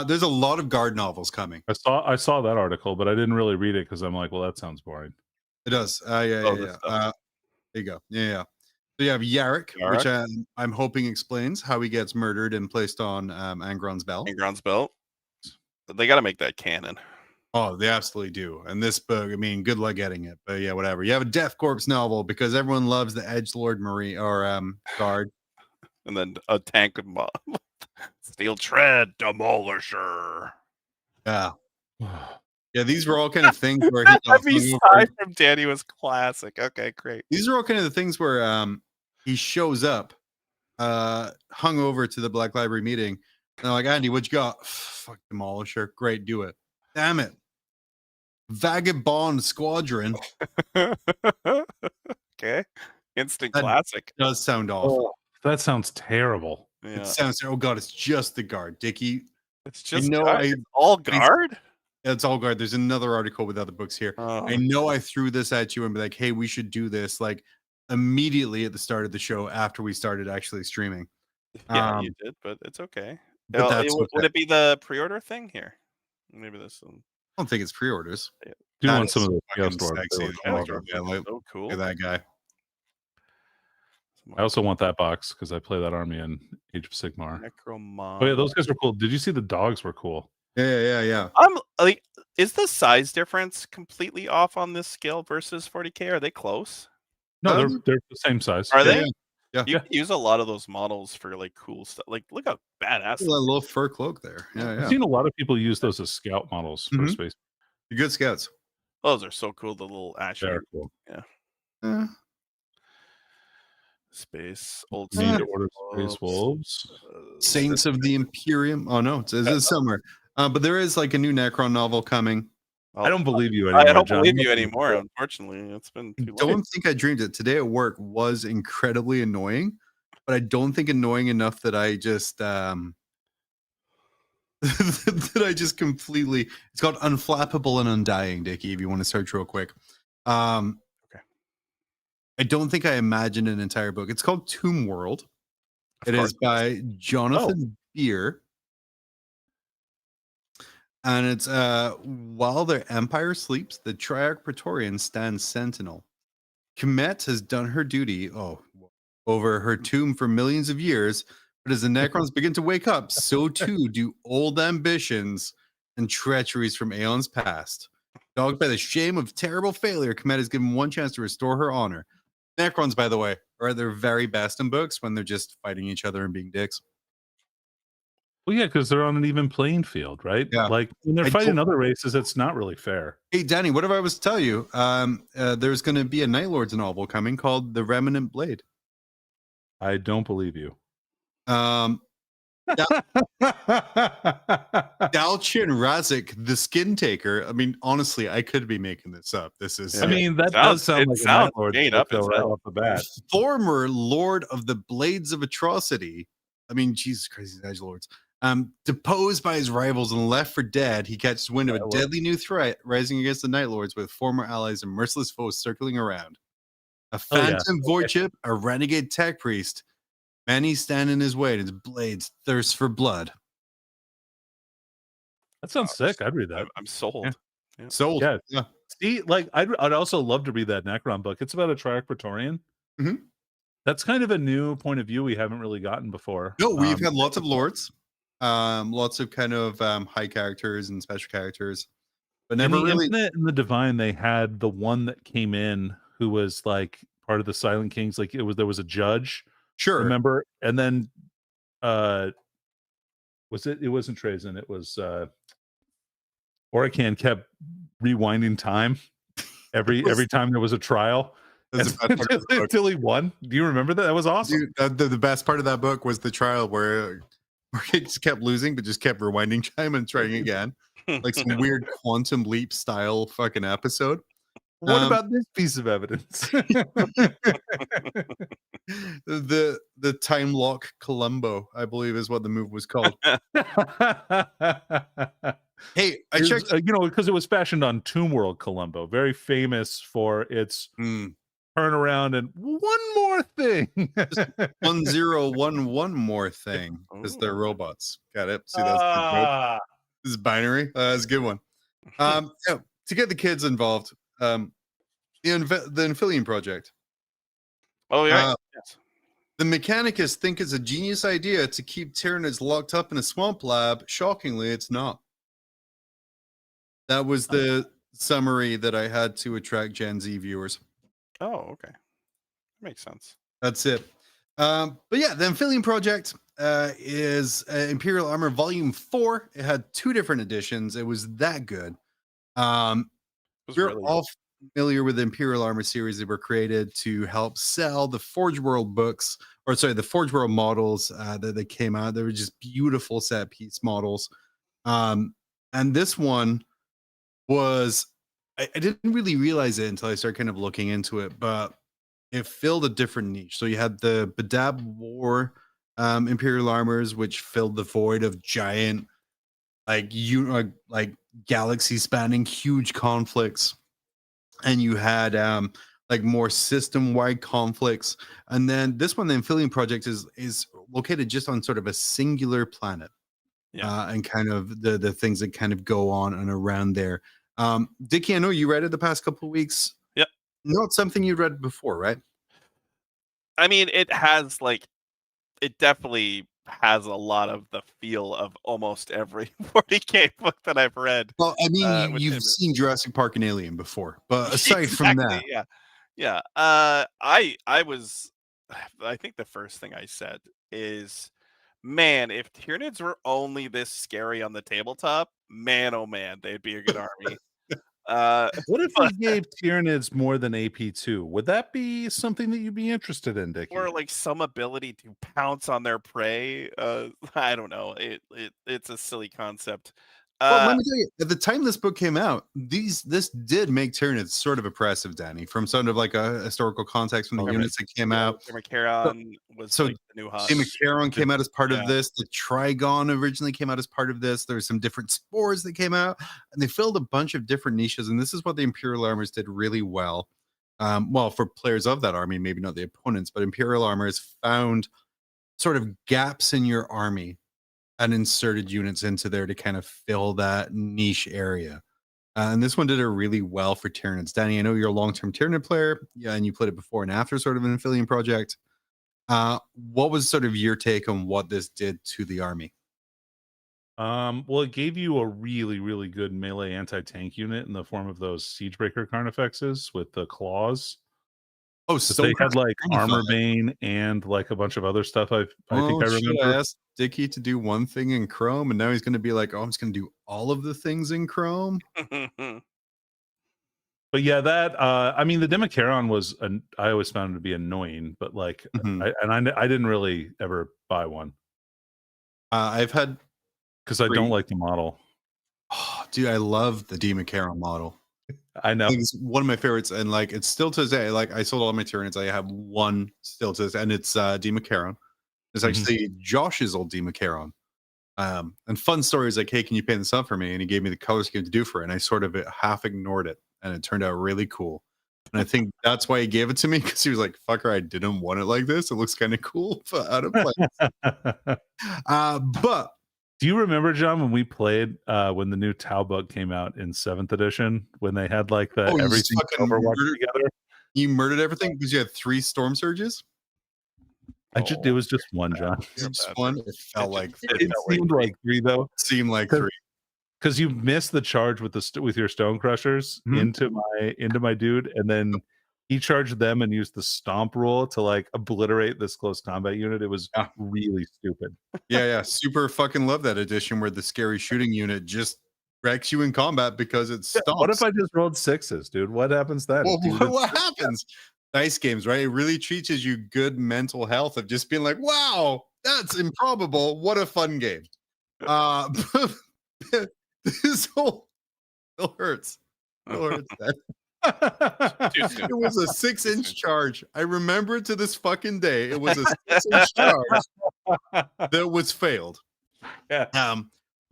There's a lot of Guard novels coming. I saw that article, but I didn't really read it because I'm like, well, that sounds boring. It does. Oh, Yeah. this stuff. There you go. Yeah. So you have Yarrick, which I'm hoping explains how he gets murdered and placed on Angron's bell. Angron's belt. They got to make that canon. Oh, they absolutely do. And this book, I mean, good luck getting it. But yeah, whatever. You have a Death Corpse novel because everyone loves the Edgelord Marine or Guard. And then a tank mob. Steel Tread Demolisher. Yeah. Yeah, these were all kind of things where he Every side from Danny was classic. Okay, great. These are all kind of the things where he shows up hung over to the Black Library meeting. And they're like, Andy, what you got? Fuck Demolisher. Great, do it. Damn it. Vagabond Squadron. Okay. Instant That classic. does sound awful. That sounds terrible. It sounds, oh God, it's just the Guard. Dickie. It's just guard. it's all Guard? It's all Guard. There's another article with other books here. Oh. I know I threw this at you and be like, hey, we should do this like immediately at the start of the show after we started actually streaming. Yeah, you did, but it's okay. But that's Would okay. it be the pre-order thing here? Maybe this one. I don't think it's pre-orders. Do That want is some of the fucking Chaos Dwarves. sexy. They look Oh, awesome. yeah, look So cool. at that guy. I also want that box because I play that army in Age of Sigmar. Necromon. Oh yeah, those guys were cool. Did you see the dogs were cool? Yeah. I'm like, is the size difference completely off on this scale versus 40k? Are they close? No, Um, they're the same size. Are they? Yeah. You can use a lot of those models for like cool stuff. Like, look how badass. That little fur cloak there. I've Yeah. seen a lot of people use those as scout models for Mhm. space. You're good scouts. Those are so cool. The little ash They're cool. Yeah. space old Need to Sea order Space Wolves. Saints of the Imperium. Oh no, it's somewhere. But there is like a new Necron novel coming. I don't believe you anymore. I don't John. believe you anymore. Unfortunately, it's been too long. Don't think I dreamed it. Today at work was incredibly annoying. but I don't think annoying enough that I just that I just completely. It's called Unflappable and Undying, Dickie. If you want to search real quick, Okay. I don't think I imagined an entire book. It's called Tomb World. It is by Jonathan Beer. And it's while their empire sleeps, the Triarch Praetorian stands sentinel. Kemet has done her duty over her tomb for millions of years, but as the Necrons begin to wake up, so too do old ambitions and treacheries from aeons past. Dogged by the shame of terrible failure, Kemet is given one chance to restore her honor. Necrons, by the way, are at their very best in books when they're just fighting each other and being dicks. Well, yeah, because they're on an even playing field, right? Yeah. Like when they're fighting other races, it's not really fair. Hey, Danny, what if I was to tell you there's going to be a Night Lords novel coming called The Remnant Blade? I don't believe you. Dalchin Razik, the Skin Taker. I mean, honestly, I could be making this up. This is. I mean, that does sound like a Night Lord right off the bat. Former Lord of the Blades of Atrocity. I mean, Jesus Christ, these edgelords. Deposed by his rivals and left for dead, he catches wind of a deadly new threat rising against the Night Lords with former allies and merciless foes circling around. A phantom void chip, a renegade tech priest. Many stand in his way, and his blades thirst for blood. That sounds sick. I'd read that. I'm sold. Yeah. Sold. Yeah. See, like I'd also love to read that Necron book. It's about a Triarch Praetorian. Mm-hmm. That's kind of a new point of view we haven't really gotten before. No, we've had lots of lords, lots of kind of high characters and special characters, but never in the really. Infinite and the Divine, they had the one that came in who was like part of the Silent Kings. Like there was a judge, sure, remember? And then it wasn't Trazen, it was Orican kept rewinding time every time there was a trial. Until he won. Do you remember that? That was awesome. Dude, the best part of that book was the trial where he just kept losing, but just kept rewinding time and trying again, like some weird Quantum Leap style fucking episode. What about this piece of evidence? the Time Lock Columbo, I believe, is what the move was called. Hey, I checked. Because it was fashioned on Tomb World Columbo, very famous for its turn around and one more thing. 1011 more thing, because they're robots. Got it. See, that's the joke. This is binary. That's a good one. To get the kids involved, the Anphelion project. Oh yeah. Yes. The Mechanicus think it's a genius idea to keep Tyranids locked up in a swamp lab. Shockingly, it's not. That was the summary that I had to attract Gen Z viewers. Oh, okay. Makes sense. That's it. But yeah, the Anphelion project is Imperial Armor Volume 4. It had 2 different editions. It was that good. We're really all familiar with the Imperial Armor series that were created to help sell the Forge World books, the Forge World models that they came out. They were just beautiful set piece models. And this one was, I didn't really realize it until I started kind of looking into it, but it filled a different niche. So you had the Badab War Imperial Armors, which filled the void of giant, like galaxy-spanning huge conflicts. And you had like more system-wide conflicts. And then this one, the Anphelion project, is located just on sort of a singular planet. Yeah. And kind of the things that kind of go on and around there. Dickie, I know you read it the past couple of weeks. Yep. Not something you'd read before, right? I mean, it definitely has a lot of the feel of almost every 40K book that I've read. Well, I mean, you've seen Jurassic Park and Alien before, but aside from that, yeah. I think the first thing I said is, man, if Tyranids were only this scary on the tabletop, man, oh man, they'd be a good army. What if we gave Tyranids more than AP2? Would that be something that you'd be interested in, Dickie? Or like some ability to pounce on their prey? I don't know. It's a silly concept. Well, let me tell you, at the time this book came out, this did make Tyranids sort of oppressive, Danny, from sort of like a historical context from the units that came out. Demacaron was So like the new hot. Demacaron came out as part Yeah. of this. The Trigon originally came out as part of this. There's some different spores that came out, and they filled a bunch of different niches. And this is what the Imperial armors did really well. Well, for players of that army, maybe not the opponents, but Imperial armors found sort of gaps in your army and inserted units into there to kind of fill that niche area. And this one did it really well for Tyranids. Danny, I know you're a long-term Tyranid player, yeah, and you played it before and after sort of an Anphelion project. What was sort of your take on what this did to the army? Well, it gave you a really, really good melee anti-tank unit in the form of those Siegebreaker Carnifexes with the claws. Oh, So they had like armor bane and like a bunch of other stuff. I think I remember. I asked Dickie to do one thing in Chrome, and now he's going to be like, "Oh, I'm just going to do all of the things in Chrome." But yeah, that I mean, the Demacaron was I always found it to be annoying, but like, I didn't really ever buy one. I've had because I don't like the model. Oh, dude, I love the Demacaron model. I know it's one of my favorites, and like it's still to this day. Like I sold all my Tyranids. I have one still to this, and it's Demacaron. It's actually Josh's old Demacaron. And fun story is like, hey, can you paint this up for me? And he gave me the color scheme to do for it, and I sort of half ignored it, and it turned out really cool. And I think that's why he gave it to me, because he was like, "Fucker, I didn't want it like this. It looks kind of cool, but out of place." But do you remember, John, when we played when the new Tau book came out in 7th edition, when they had like the everything Overwatch together? You murdered everything because you had 3 storm surges. It was just one, John. Just one. It felt like it seemed like 3 though. It seemed like 3 because you missed the charge with with your stone crushers into my dude, and then he charged them and used the stomp rule to like obliterate this close combat unit. It was really stupid. Yeah. Super fucking love that edition where the scary shooting unit just wrecks you in combat because it stomps. What if I just rolled 6s, dude? What happens then? Well, what happens? Dice games, right? It really teaches you good mental health of just being like, wow, that's improbable. What a fun game. This whole still hurts. Still hurts. It was a 6-inch charge. I remember it to this fucking day. It was a 6-inch charge that was failed. Yeah.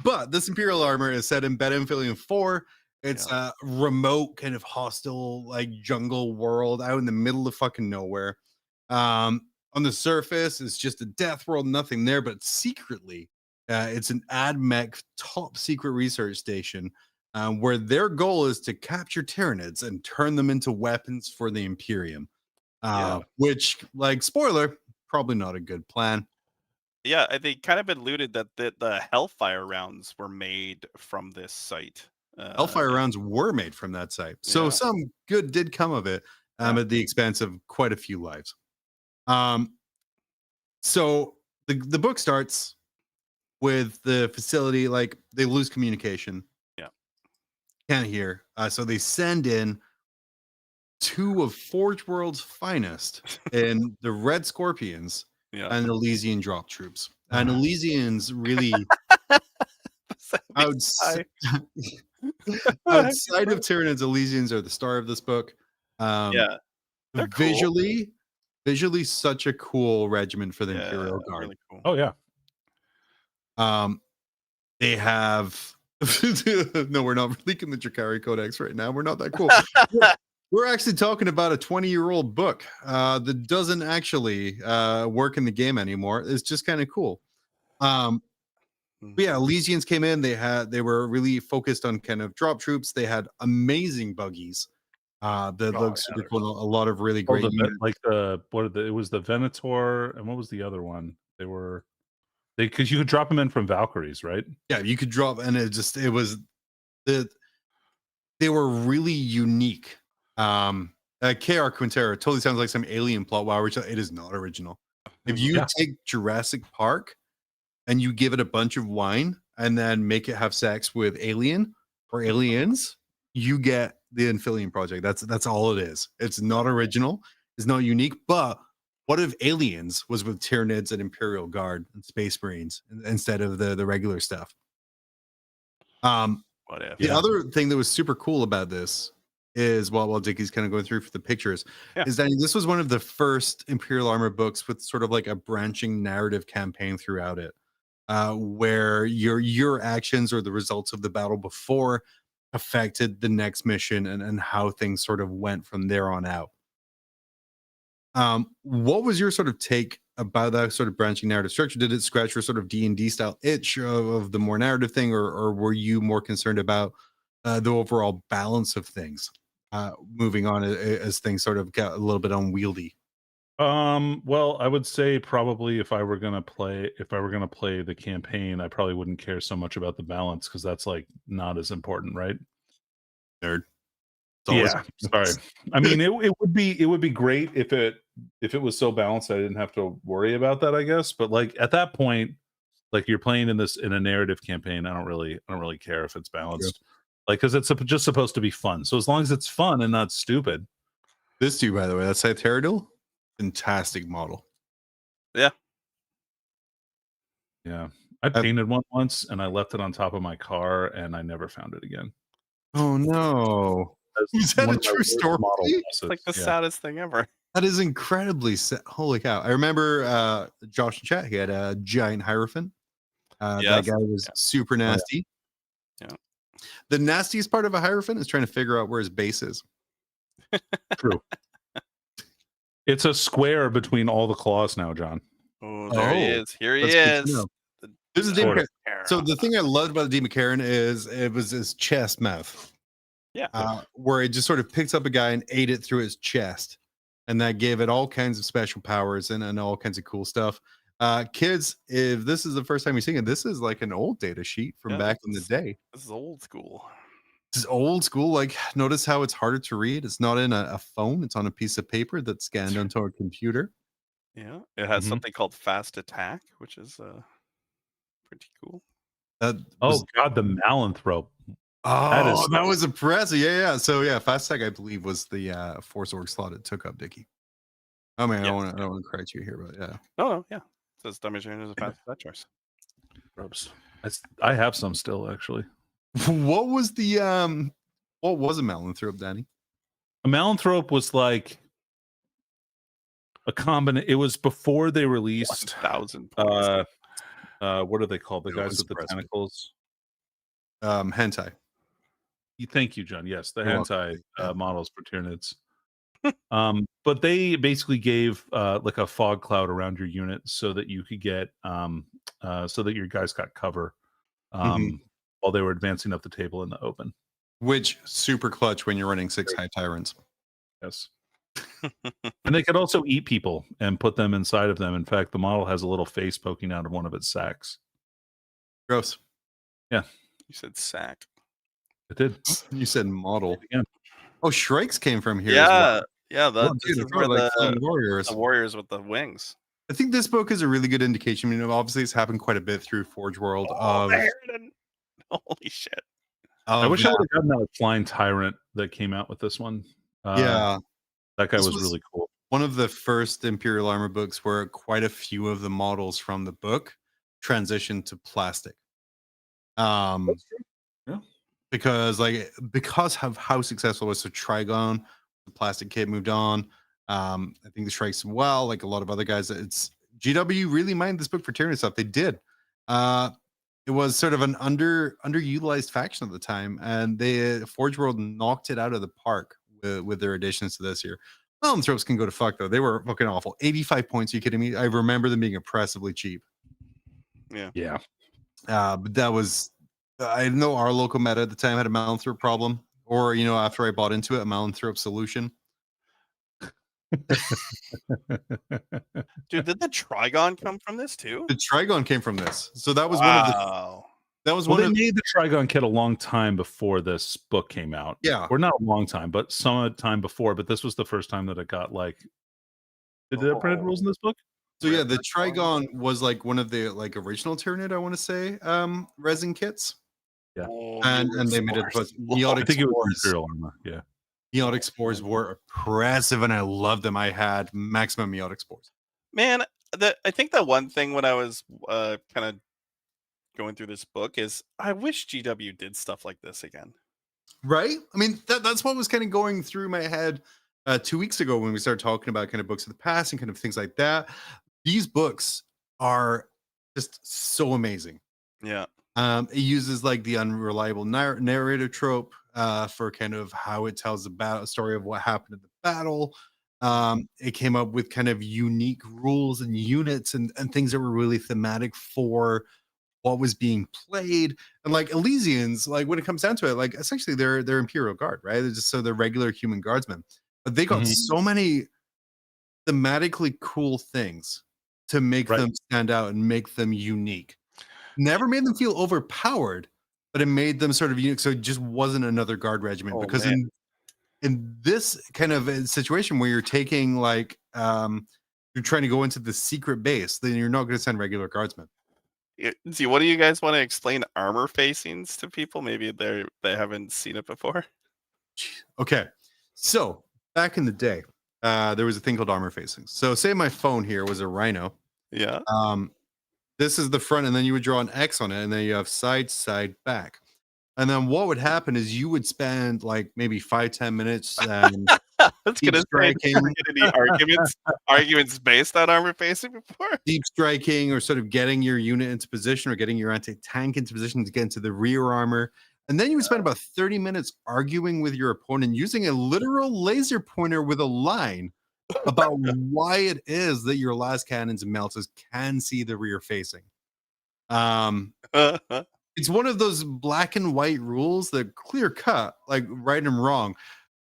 But this Imperial armor is set in Anphelion 4. It's a remote kind of hostile like jungle world out in the middle of fucking nowhere. On the surface, it's just a death world, nothing there, but secretly, it's an AdMech top secret research station where their goal is to capture Tyranids and turn them into weapons for the Imperium. Which, like, spoiler, probably not a good plan. Yeah, they kind of alluded that the Hellfire rounds were made from this site. Hellfire rounds were made from that site. So some good did come of it at the expense of quite a few lives. So the book starts with the facility, like they lose communication. Yeah. Can't hear. So they send in 2 of Forge World's finest in the Red Scorpions and Elysian drop troops. And Elysians really outside of Tyranids, Elysians are the star of this book. Visually such a cool regiment for the Imperial Guard. Really cool. Oh yeah. They have no, we're not leaking the Drakari Codex right now. We're not that cool. We're actually talking about a 20-year-old book that doesn't actually work in the game anymore. It's just kind of cool. But yeah, Elysians came in. They were really focused on kind of drop troops. They had amazing buggies. That looked super cool. A lot of really great it was the Venator, and what was the other one? Because you could drop them in from Valkyries, right? Yeah, you could drop, and they were really unique. KR Quintero totally sounds like some alien plot. Wow, it is not original. If you take Jurassic Park and you give it a bunch of wine and then make it have sex with alien or aliens, you get the Anphelion project. That's all it is. It's not original. It's not unique. But what if Aliens was with Tyranids and Imperial Guard and Space Marines instead of the regular stuff? What if? The Yeah. other thing that was super cool about this is while Dickie's kind of going through for the pictures, Yeah. is that this was one of the first Imperial Armor books with sort of like a branching narrative campaign throughout it, where your actions or the results of the battle before affected the next mission and how things sort of went from there on out. What was your sort of take about that sort of branching narrative structure? Did it scratch your sort of D&D style itch of the more narrative thing, or were you more concerned about the overall balance of things moving on as things sort of got a little bit unwieldy? Well, I would say probably if I were gonna play the campaign, I probably wouldn't care so much about the balance because that's like not as important, right? Nerd. It's always- Yeah, sorry. I mean, it would be great if it was so balanced I didn't have to worry about that, I guess. But like at that point, like you're playing in a narrative campaign, I don't really care if it's balanced. Like because it's just supposed to be fun. So as long as it's fun and not stupid. This dude, by the way, that's Pterodil. Fantastic model. Yeah. Yeah. I painted one once and I left it on top of my car and I never found it again. Oh no. Is that a true story? It's like the saddest thing ever. That is incredibly sad. Holy cow. I remember Josh in chat, he had a giant Hierophant. That guy was super nasty. Yeah. The nastiest part of a Hierophant is trying to figure out where his base is. True. It's a square between all the claws now, John. Oh, there he is. Here he That's good to is. know. This is Dean McCarran. So the thing I loved about Dean McCarran is it was his chest mouth. Yeah. Where it just sort of picks up a guy and ate it through his chest. And that gave it all kinds of special powers and all kinds of cool stuff. Kids, if this is the first time you're seeing it, this is like an old data sheet from back in the day. This is old school. This is old school. Like, notice how it's harder to read. It's not in a phone. It's on a piece of paper that's scanned onto a computer. Yeah. It has something called fast attack, which is pretty cool. Oh God, the Malanthrope. Oh, that was impressive. Yeah. So yeah, fast attack, I believe, was the Force Org slot it took up, Dickie. Oh man, I don't want to correct you here, but yeah. No, yeah. It says damage is a fast attack choice. Ropes. I have some still actually. What was a Malanthrope, Danny? A Malanthrope was like a combination. It was before they released 1,000 what are they called? The guys with the tentacles. Hentai. Thank you, John. Yes, the hentai models for Tyranids. But they basically gave like a fog cloud around your unit so that you could get so that your guys got cover while they were advancing up the table in the open. Which super clutch when you're running 6 high tyrants. Yes. And they could also eat people and put them inside of them. In fact, the model has a little face poking out of one of its sacks. Gross. Yeah. You said sack. It did. You said model. Again. Oh, Shrikes came from here. Yeah. As well. Yeah. This is where the warriors. The warriors with the wings. I think this book is a really good indication. I mean, obviously, it's happened quite a bit through Forge World. Holy shit. I wish I would have gotten that flying tyrant that came out with this one. Yeah. That guy was really cool. One of the first Imperial Armor books where quite a few of the models from the book transitioned to plastic. That's true. Yeah. Because of how successful it was, so Trigon, the plastic kit moved on. I think the Shrikes well, like a lot of other guys. It's GW really mined this book for Tyranid stuff. They did. It was sort of an underutilized faction at the time, and Forge World knocked it out of the park with their additions to this year. Malanthropes can go to fuck though. They were fucking awful. 85 points. Are you kidding me? I remember them being oppressively cheap. Yeah. But that was, I know our local meta at the time had a Malanthrope problem, or after I bought into it, a Malanthrope solution. Dude, did the Trigon come from this too? The Trigon came from this. So that was they made the Trigon kit a long time before this book came out. Yeah. Or not a long time, but some time before. But this was the first time that it got like. Did they have printed rules in this book? So yeah, the Trigon was like one of the like original Tyranid, I want to say, resin kits. Yeah. And they made it, but Neotic I think it was Spores. Imperial Armor. Yeah. Neotic Spores were oppressive, and I loved them. I had maximum Neotic Spores. Man, I think the one thing when I was kind of going through this book is I wish GW did stuff like this again. Right? I mean, that's what was kind of going through my head 2 weeks ago when we started talking about kind of books of the past and kind of things like that. These books are just so amazing. Yeah. It uses like the unreliable narrator trope for kind of how it tells a story of what happened in the battle. It came up with kind of unique rules and units and things that were really thematic for what was being played. And like Elysians, like when it comes down to it, like essentially they're Imperial Guard, right? They're regular human guardsmen, but they got so many thematically cool things to make them stand out and make them unique. Never made them feel overpowered, but it made them sort of unique. So it just wasn't another guard regiment. Because in this kind of a situation where you're taking like you're trying to go into the secret base, then you're not going to send regular guardsmen. See, what do you guys want to explain armor facings to people? Maybe they haven't seen it before. Okay, so back in the day, there was a thing called armor facings. So say my phone here was a Rhino. Yeah. This is the front, and then you would draw an X on it, and then you have side, back. And then what would happen is you would spend like maybe 5-10 minutes and I was gonna say, did you get any arguments based on armor facing before? Deep striking or sort of getting your unit into position or getting your anti-tank into position to get into the rear armor. And then you would spend about 30 minutes arguing with your opponent using a literal laser pointer with a line about why it is that your last cannons and meltas can see the rear facing. It's one of those black and white rules that clear cut, like right and wrong.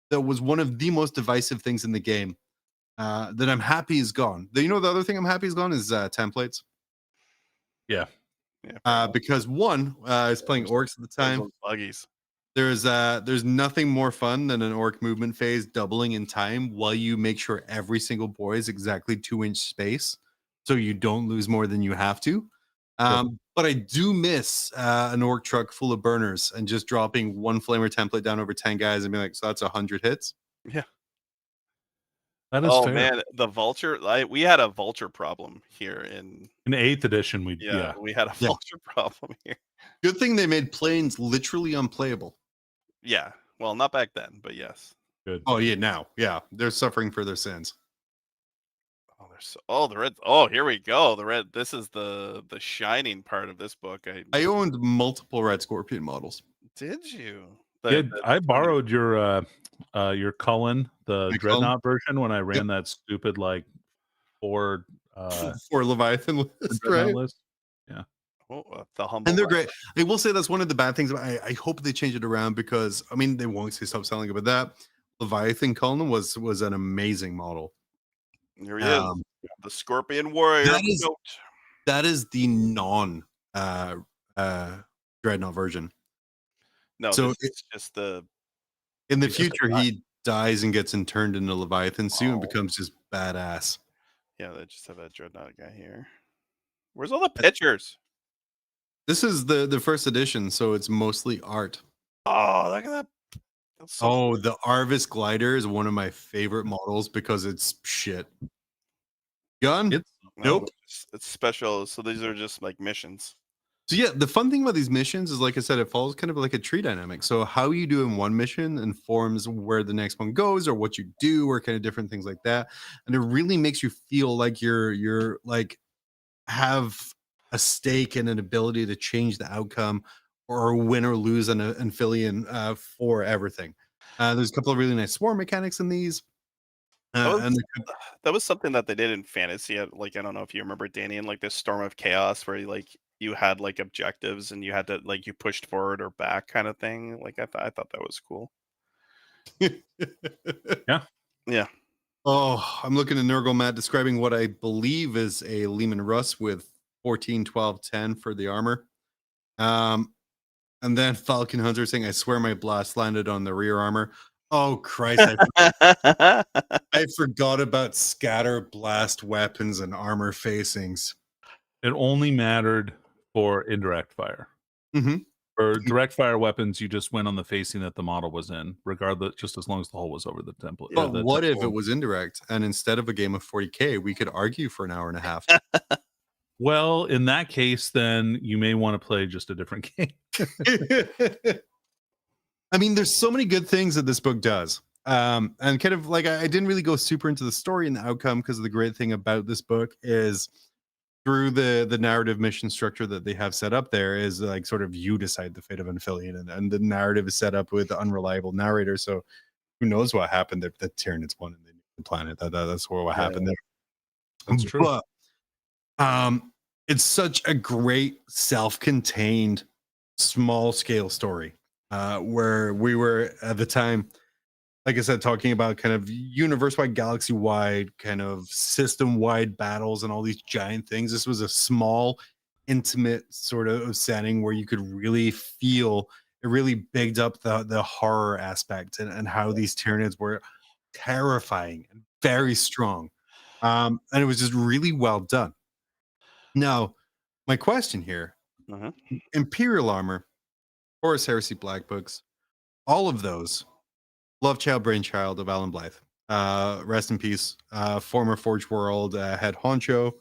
That was one of the most divisive things in the game that I'm happy is gone. You know, the other thing I'm happy is gone is templates. Yeah. Because one, I was playing orcs at the time. Buggies. There's nothing more fun than an orc movement phase doubling in time while you make sure every single boy is exactly 2-inch space, so you don't lose more than you have to. But I do miss an orc truck full of burners and just dropping one flamer template down over 10 guys and be like, so that's 100 hits. Yeah. That is fair. Man, the vulture. We had a vulture problem here in 8th edition. We had a vulture problem here. Good thing they made planes literally unplayable. Yeah. Well, not back then, but yes. Good. Oh yeah, now. Yeah. They're suffering for their sins. The red. Oh, here we go. The red. This is the shining part of this book. I owned multiple Red Scorpion models. Did you? I borrowed your Cullen, the Dreadnought version, when I ran that stupid like for Leviathan list, right? list. Yeah. Oh, the humble. And they're great. I will say that's one of the bad things. I hope they change it around because I mean they won't stop selling it, but that Leviathan Cullen was an amazing model. Here he is, the Scorpion Warrior. That is the non Dreadnought version. No, so it's just in the future he dies and gets turned into Leviathan suit and becomes just badass. Yeah, they just have a Dreadnought guy here. Where's all the pictures? This is the first edition, so it's mostly art. Oh, look at that. The Arvis glider is one of my favorite models because it's shit. Gun? Nope. It's special. So these are just like missions. So yeah, the fun thing about these missions is, like I said, it follows kind of like a tree dynamic. So how you do in one mission informs where the next one goes or what you do or kind of different things like that. And it really makes you feel like you're like have a stake and an ability to change the outcome or win or lose an Anphelion for everything. There's a couple of really nice swarm mechanics in these. That was something that they did in fantasy. Like, I don't know if you remember, Danny, in like this Storm of Chaos where you had like objectives and you had to like you pushed forward or back kind of thing. Like I thought that was cool. Yeah. Oh, I'm looking at Nurgle Matt describing what I believe is a Lehman Russ with 14, 12, 10 for the armor. And then Falcon Hunter saying, I swear my blast landed on the rear armor. Oh, Christ. I forgot about scatter blast weapons and armor facings. It only mattered for indirect fire. Mm-hmm. For direct fire weapons, you just went on the facing that the model was in, regardless, just as long as the hole was over the template. But what if it was indirect and instead of a game of 40K, we could argue for an hour and a half? Well, in that case, then you may want to play just a different game. I mean, there's so many good things that this book does. And kind of like I didn't really go super into the story and the outcome, because the great thing about this book is through the narrative mission structure that they have set up there is like sort of you decide the fate of Anphelion, and the narrative is set up with the unreliable narrator. So who knows what happened? The Tyranids won and they knew the planet. That's what happened there. That's true. But it's such a great self-contained small scale story where we were at the time, like I said, talking about kind of universe-wide, galaxy-wide, kind of system-wide battles and all these giant things. This was a small, intimate sort of setting where you could really feel it. Really bigged up the horror aspect and how these Tyranids were terrifying and very strong. And it was just really well done. Now, my question here: Mhm. Imperial Armor, Horus Heresy Black Books, all of those, love child, brainchild of Alan Blythe. Rest in peace. Former Forge World head honcho,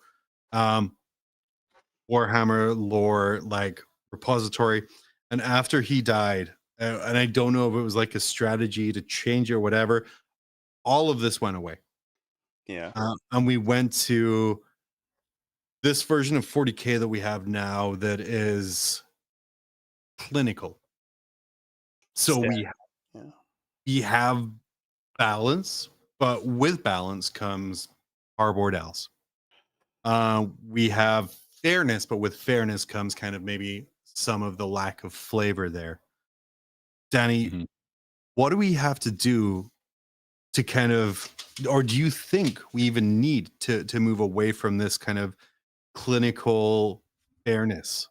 Warhammer lore like repository. And after he died, and I don't know if it was like a strategy to change or whatever, all of this went away. Yeah. And we went to this version of 40K that we have now that is clinical. So Yeah. we have balance, but with balance comes hardboard else. We have fairness, but with fairness comes kind of maybe some of the lack of flavor there. Danny, Mhm. what do we have to do to kind of, or do you think we even need to move away from this kind of clinical fairness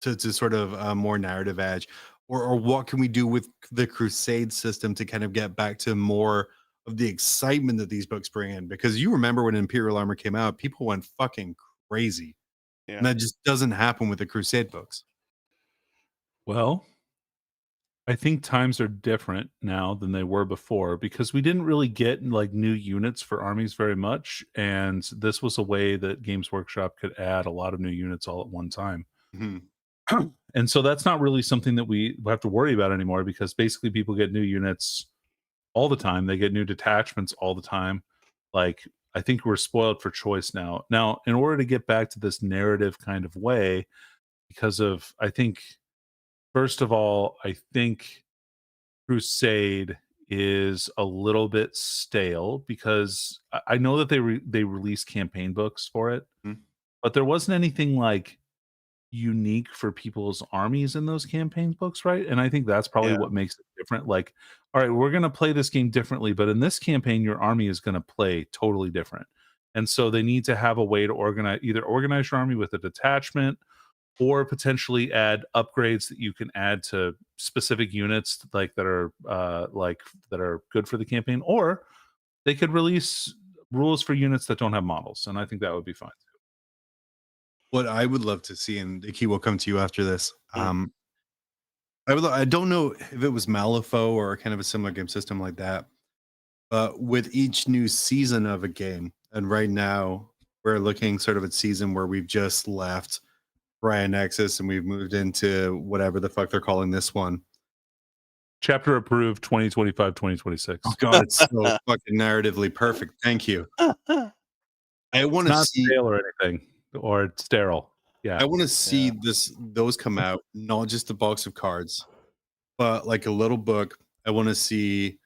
to sort of a more narrative edge, or what can we do with the crusade system to kind of get back to more of the excitement that these books bring in? Because you remember when Imperial Armor came out, people went fucking crazy, and Yeah. that just doesn't happen with the crusade books. Well, I think times are different now than they were before, because we didn't really get like new units for armies very much, and this was a way that Games Workshop could add a lot of new units all at one time. Mhm. And so that's not really something that we have to worry about anymore, because basically people get new units all the time. They get new detachments all the time. Like, I think we're spoiled for choice now. Now, in order to get back to this narrative kind of way, because of, I think, first of all, I think Crusade is a little bit stale, because I know that they released campaign books for it, Mhm. but there wasn't anything like unique for people's armies in those campaign books, right? And I think that's probably Yeah. what makes it different. Like, all right, we're going to play this game differently, but in this campaign, your army is going to play totally different. And so they need to have a way to organize your army with a detachment, or potentially add upgrades that you can add to specific units, like that are good for the campaign, or they could release rules for units that don't have models, and I think that would be fine. What I would love to see, and Dickie will come to you after this. Mm. I don't know if it was Malifaux or kind of a similar game system like that, but with each new season of a game, and right now we're looking sort of at season where we've just left Ryan Nexus and we've moved into whatever the fuck they're calling this one. Chapter approved 2025, 2026. Oh god, it's so fucking narratively perfect. Thank you. I want to Not see stale or anything, or sterile. Yeah. I want to see Yeah. those come out, not just a box of cards, but like a little book. I want to see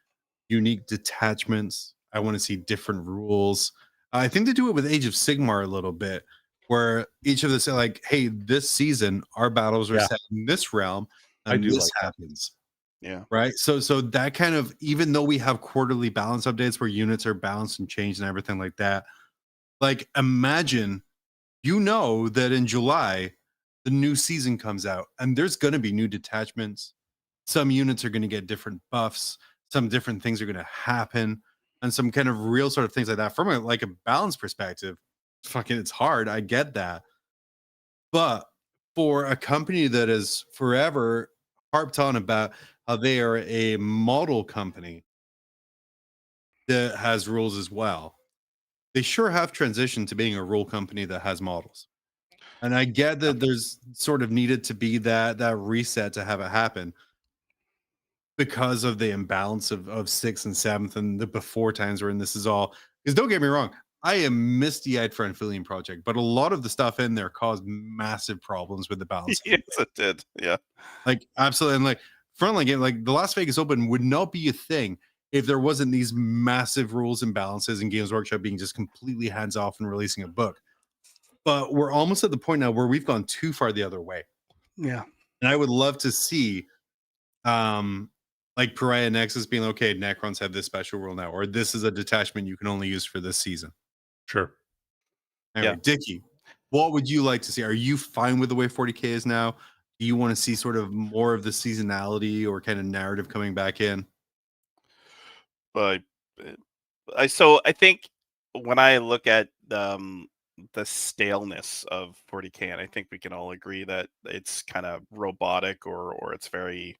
unique detachments. I want to see different rules. I think they do it with Age of Sigmar a little bit, where each of the say like, hey, this season our battles are Yeah. set in this realm, I and do this like that. happens. Yeah. Right. So that kind of, even though we have quarterly balance updates where units are balanced and changed and everything like that, like imagine that in July the new season comes out and there's going to be new detachments. Some units are going to get different buffs, some different things are going to happen, and some kind of real sort of things like that. From a balance perspective, fucking it's hard, I get that. But for a company that is forever harped on about how they are a model company that has rules as well, they sure have transitioned to being a rule company that has models. And I get that there's sort of needed to be that reset to have it happen because of the imbalance of 6th and 7th and the before times when this is all. Because don't get me wrong, I am misty-eyed for Anphelion project, but a lot of the stuff in there caused massive problems with the balance. Yes, it did. Yeah. Like absolutely, and like frontline game, like the Las Vegas Open would not be a thing if there wasn't these massive rules and balances and Games Workshop being just completely hands off and releasing a book. But we're almost at the point now where we've gone too far the other way. Yeah. And I would love to see like Pariah Nexus being okay, Necrons have this special rule now, or this is a detachment you can only use for this season. Sure. Anyway, Dickie, what would you like to see? Are you fine with the way 40K is now? Do you want to see sort of more of the seasonality or kind of narrative coming back in? But so I think when I look at the staleness of 40K, and I think we can all agree that it's kind of robotic or it's very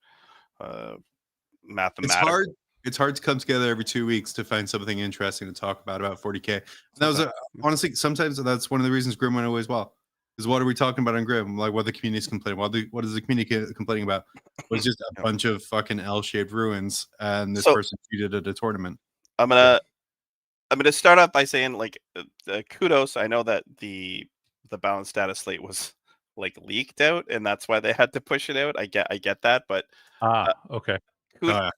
mathematical. It's hard to come together every 2 weeks to find something interesting to talk about 40K. And that was honestly, sometimes that's one of the reasons Grim went away as well. Is what are we talking about on Grim? Like what the community's complaining. What is the community complaining about? It was just a bunch of fucking L-shaped ruins, and this person cheated at a tournament. I'm gonna start off by saying like kudos. I know that the balance status slate was like leaked out, and that's why they had to push it out. I get that, but okay.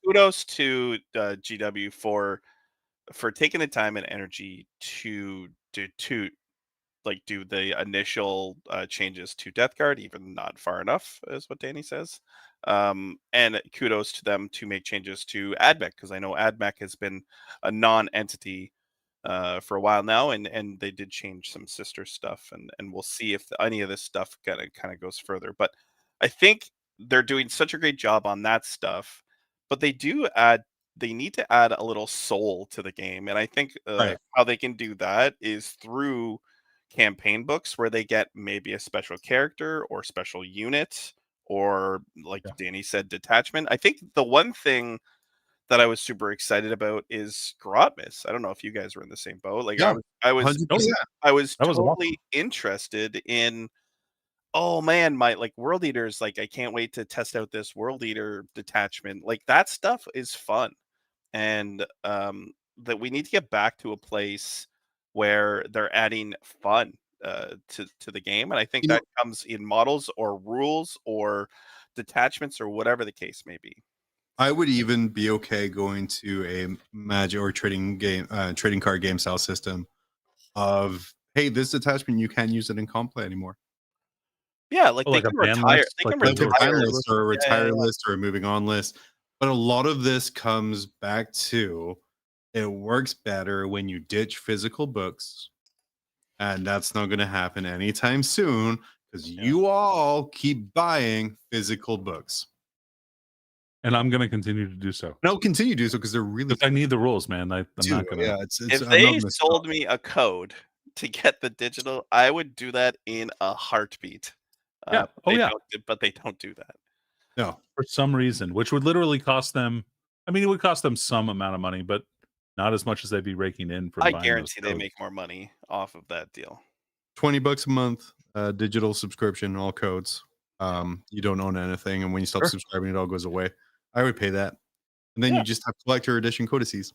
Kudos to GW for taking the time and energy to do the initial changes to Death Guard, even not far enough, is what Danny says. And kudos to them to make changes to AdMech, because I know AdMech has been a non-entity for a while now, and they did change some sister stuff, and we'll see if any of this stuff kind of goes further. But I think they're doing such a great job on that stuff, but they need to add a little soul to the game, and I think how they can do that is through campaign books where they get maybe a special character or special unit, or like Danny said, detachment. I think the one thing that I was super excited about is Grotmus. I don't know if you guys were in the same boat. Like I was 100%. totally interested in, oh man, my like World Eaters, like I can't wait to test out this World Eater detachment. Like that stuff is fun. And that we need to get back to a place where they're adding fun to the game. And I think that comes in models or rules or detachments or whatever the case may be. I would even be okay going to a Magic or trading card game style system of, hey, this attachment you can't use it in comp play anymore. Yeah, like they can retire. They can retire list or a retire list or a moving on list. But a lot of this comes back to it works better when you ditch physical books, and that's not going to happen anytime soon because you all keep buying physical books. And I'm going to continue to do so. And I'll continue to do so because they're really. I need the rules, man. I'm not going to. Yeah, if they sold me a code to get the digital, I would do that in a heartbeat. Yeah. But they don't do that. No, for some reason, which would literally cost them. I mean, it would cost them some amount of money, but not as much as they'd be raking in from. I guarantee they make more money off of that deal. $20 a month, digital subscription, all codes. You don't own anything, and when you stop subscribing, it all goes away. I would pay that, and then you just have collector edition codices.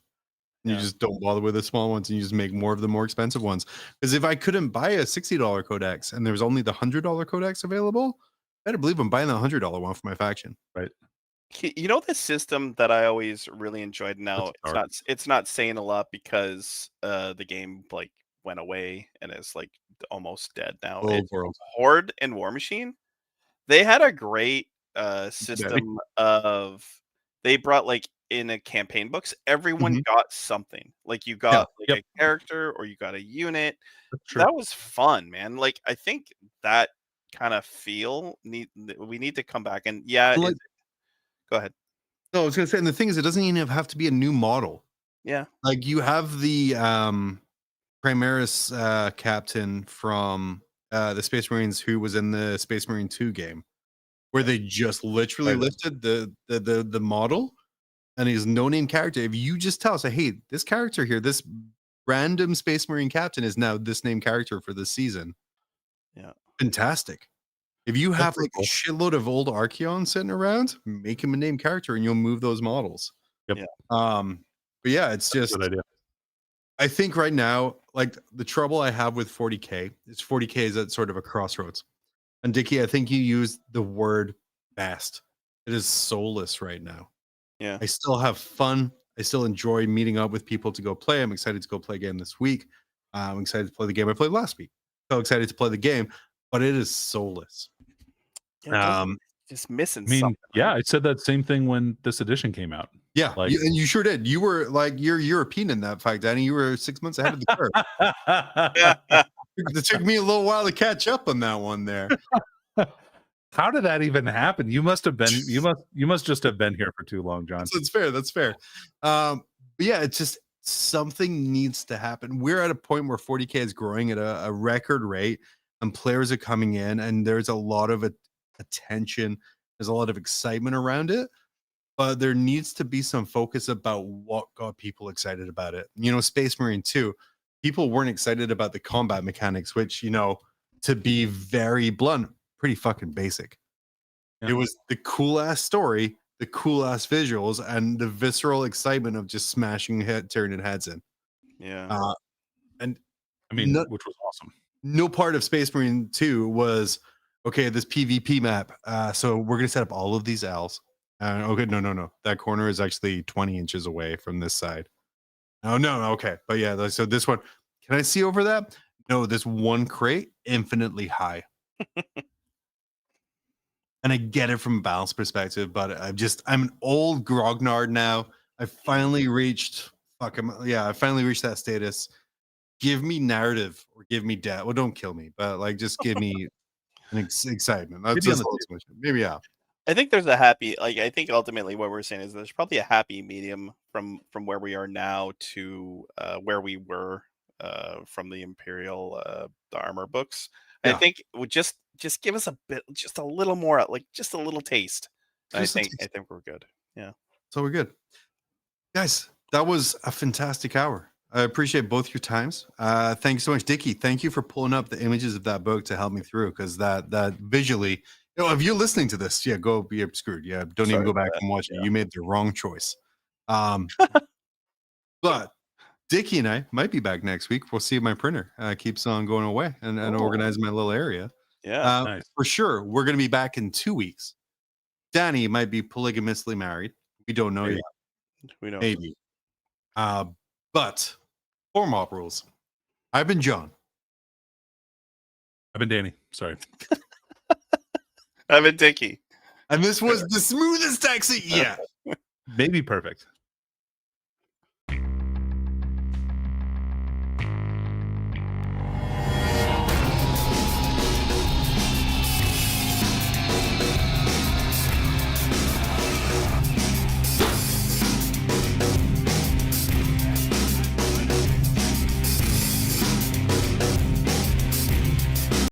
You just don't bother with the small ones, and you just make more of the more expensive ones. Because if I couldn't buy a $60 codex and there's only the $100 codex available, better believe I'm buying the $100 one for my faction. Right. You know, the system that I always really enjoyed. Now it's not saying a lot because the game like went away and is like almost dead now. Horde and War Machine. They had a great system of they brought like in a campaign books, everyone got something. Like you got a character or you got a unit. That was fun, man. Like I think that kind of feel we need to come back and go ahead. No, I was gonna say, and the thing is, it doesn't even have to be a new model. Yeah, like you have the Primaris captain from the Space Marines who was in the Space Marine 2 game, where they just literally lifted the model, and he's no name character. If you just tell us, hey, this character here, this random Space Marine captain is now this name character for this season. Yeah. fantastic. If you have pretty like a shitload of old Archeons sitting around, make him a named character and you'll move those models. Yep. Yeah. But yeah, it's just Good idea. I think right now, like the trouble I have with 40K is 40K is at sort of a crossroads. And Dickie, I think you used the word best. It is soulless right now. Yeah. I still have fun. I still enjoy meeting up with people to go play. I'm excited to go play a game this week. I'm excited to play the game I played last week. So excited to play the game, but it is soulless. Yeah, just missing I mean, something. yeah, I said that same thing when this edition came out. Yeah, Like- and you sure did. You were like, you're European in that fact, Danny. You were 6 months ahead of the curve. It took me a little while to catch up on that one there. How did that even happen? You must just have been here for too long, John. That's fair. That's fair. But yeah, it's just something needs to happen. We're at a point where 40K is growing at a record rate, and players are coming in, and there's a lot of attention. There's a lot of excitement around it, but there needs to be some focus about what got people excited about it. You know, Space Marine 2, people weren't excited about the combat mechanics, which, you know, to be very blunt, pretty fucking basic. Yeah. It was the cool ass story, the cool ass visuals, and the visceral excitement of just smashing turning heads in. Yeah. And I mean, no- which was awesome. no part of Space Marine 2 was okay, this PvP map. So we're gonna set up all of these L's. Okay, no. That corner is actually 20 inches away from this side. Oh no, okay. But yeah, so this one, can I see over that? No, this one crate infinitely high. And I get it from a balance perspective, but I'm an old grognard now. I finally reached I finally reached that status. Give me narrative or give me death. Well, don't kill me, but like just give me an excitement. That's Maybe on just the maybe yeah. I think there's a happy, like, I think ultimately what we're saying is there's probably a happy medium from where we are now to where we were from the Imperial the armor books. I Yeah. think it would just give us a bit, just a little more, like just a little taste. Just a I taste. think we're good. Yeah. So we're good. Guys, that was a fantastic hour. I appreciate both your times. Thank you so much, Dickie. Thank you for pulling up the images of that book to help me through, because that visually, you know, if you're listening to this, yeah, go be screwed. Yeah, don't even Sorry go about back that. and watch it. Yeah. You made the wrong choice. But Dickie and I might be back next week. We'll see if my printer keeps on going away and organizing my little area. Yeah. Nice. For sure, we're going to be back in 2 weeks. Danny might be polygamously married. We don't know Maybe. yet. We know. Maybe. But for Mob Rules, I've been John. I've been Danny. Sorry. I'm a Dickie. And this was the smoothest exit yet. Maybe perfect.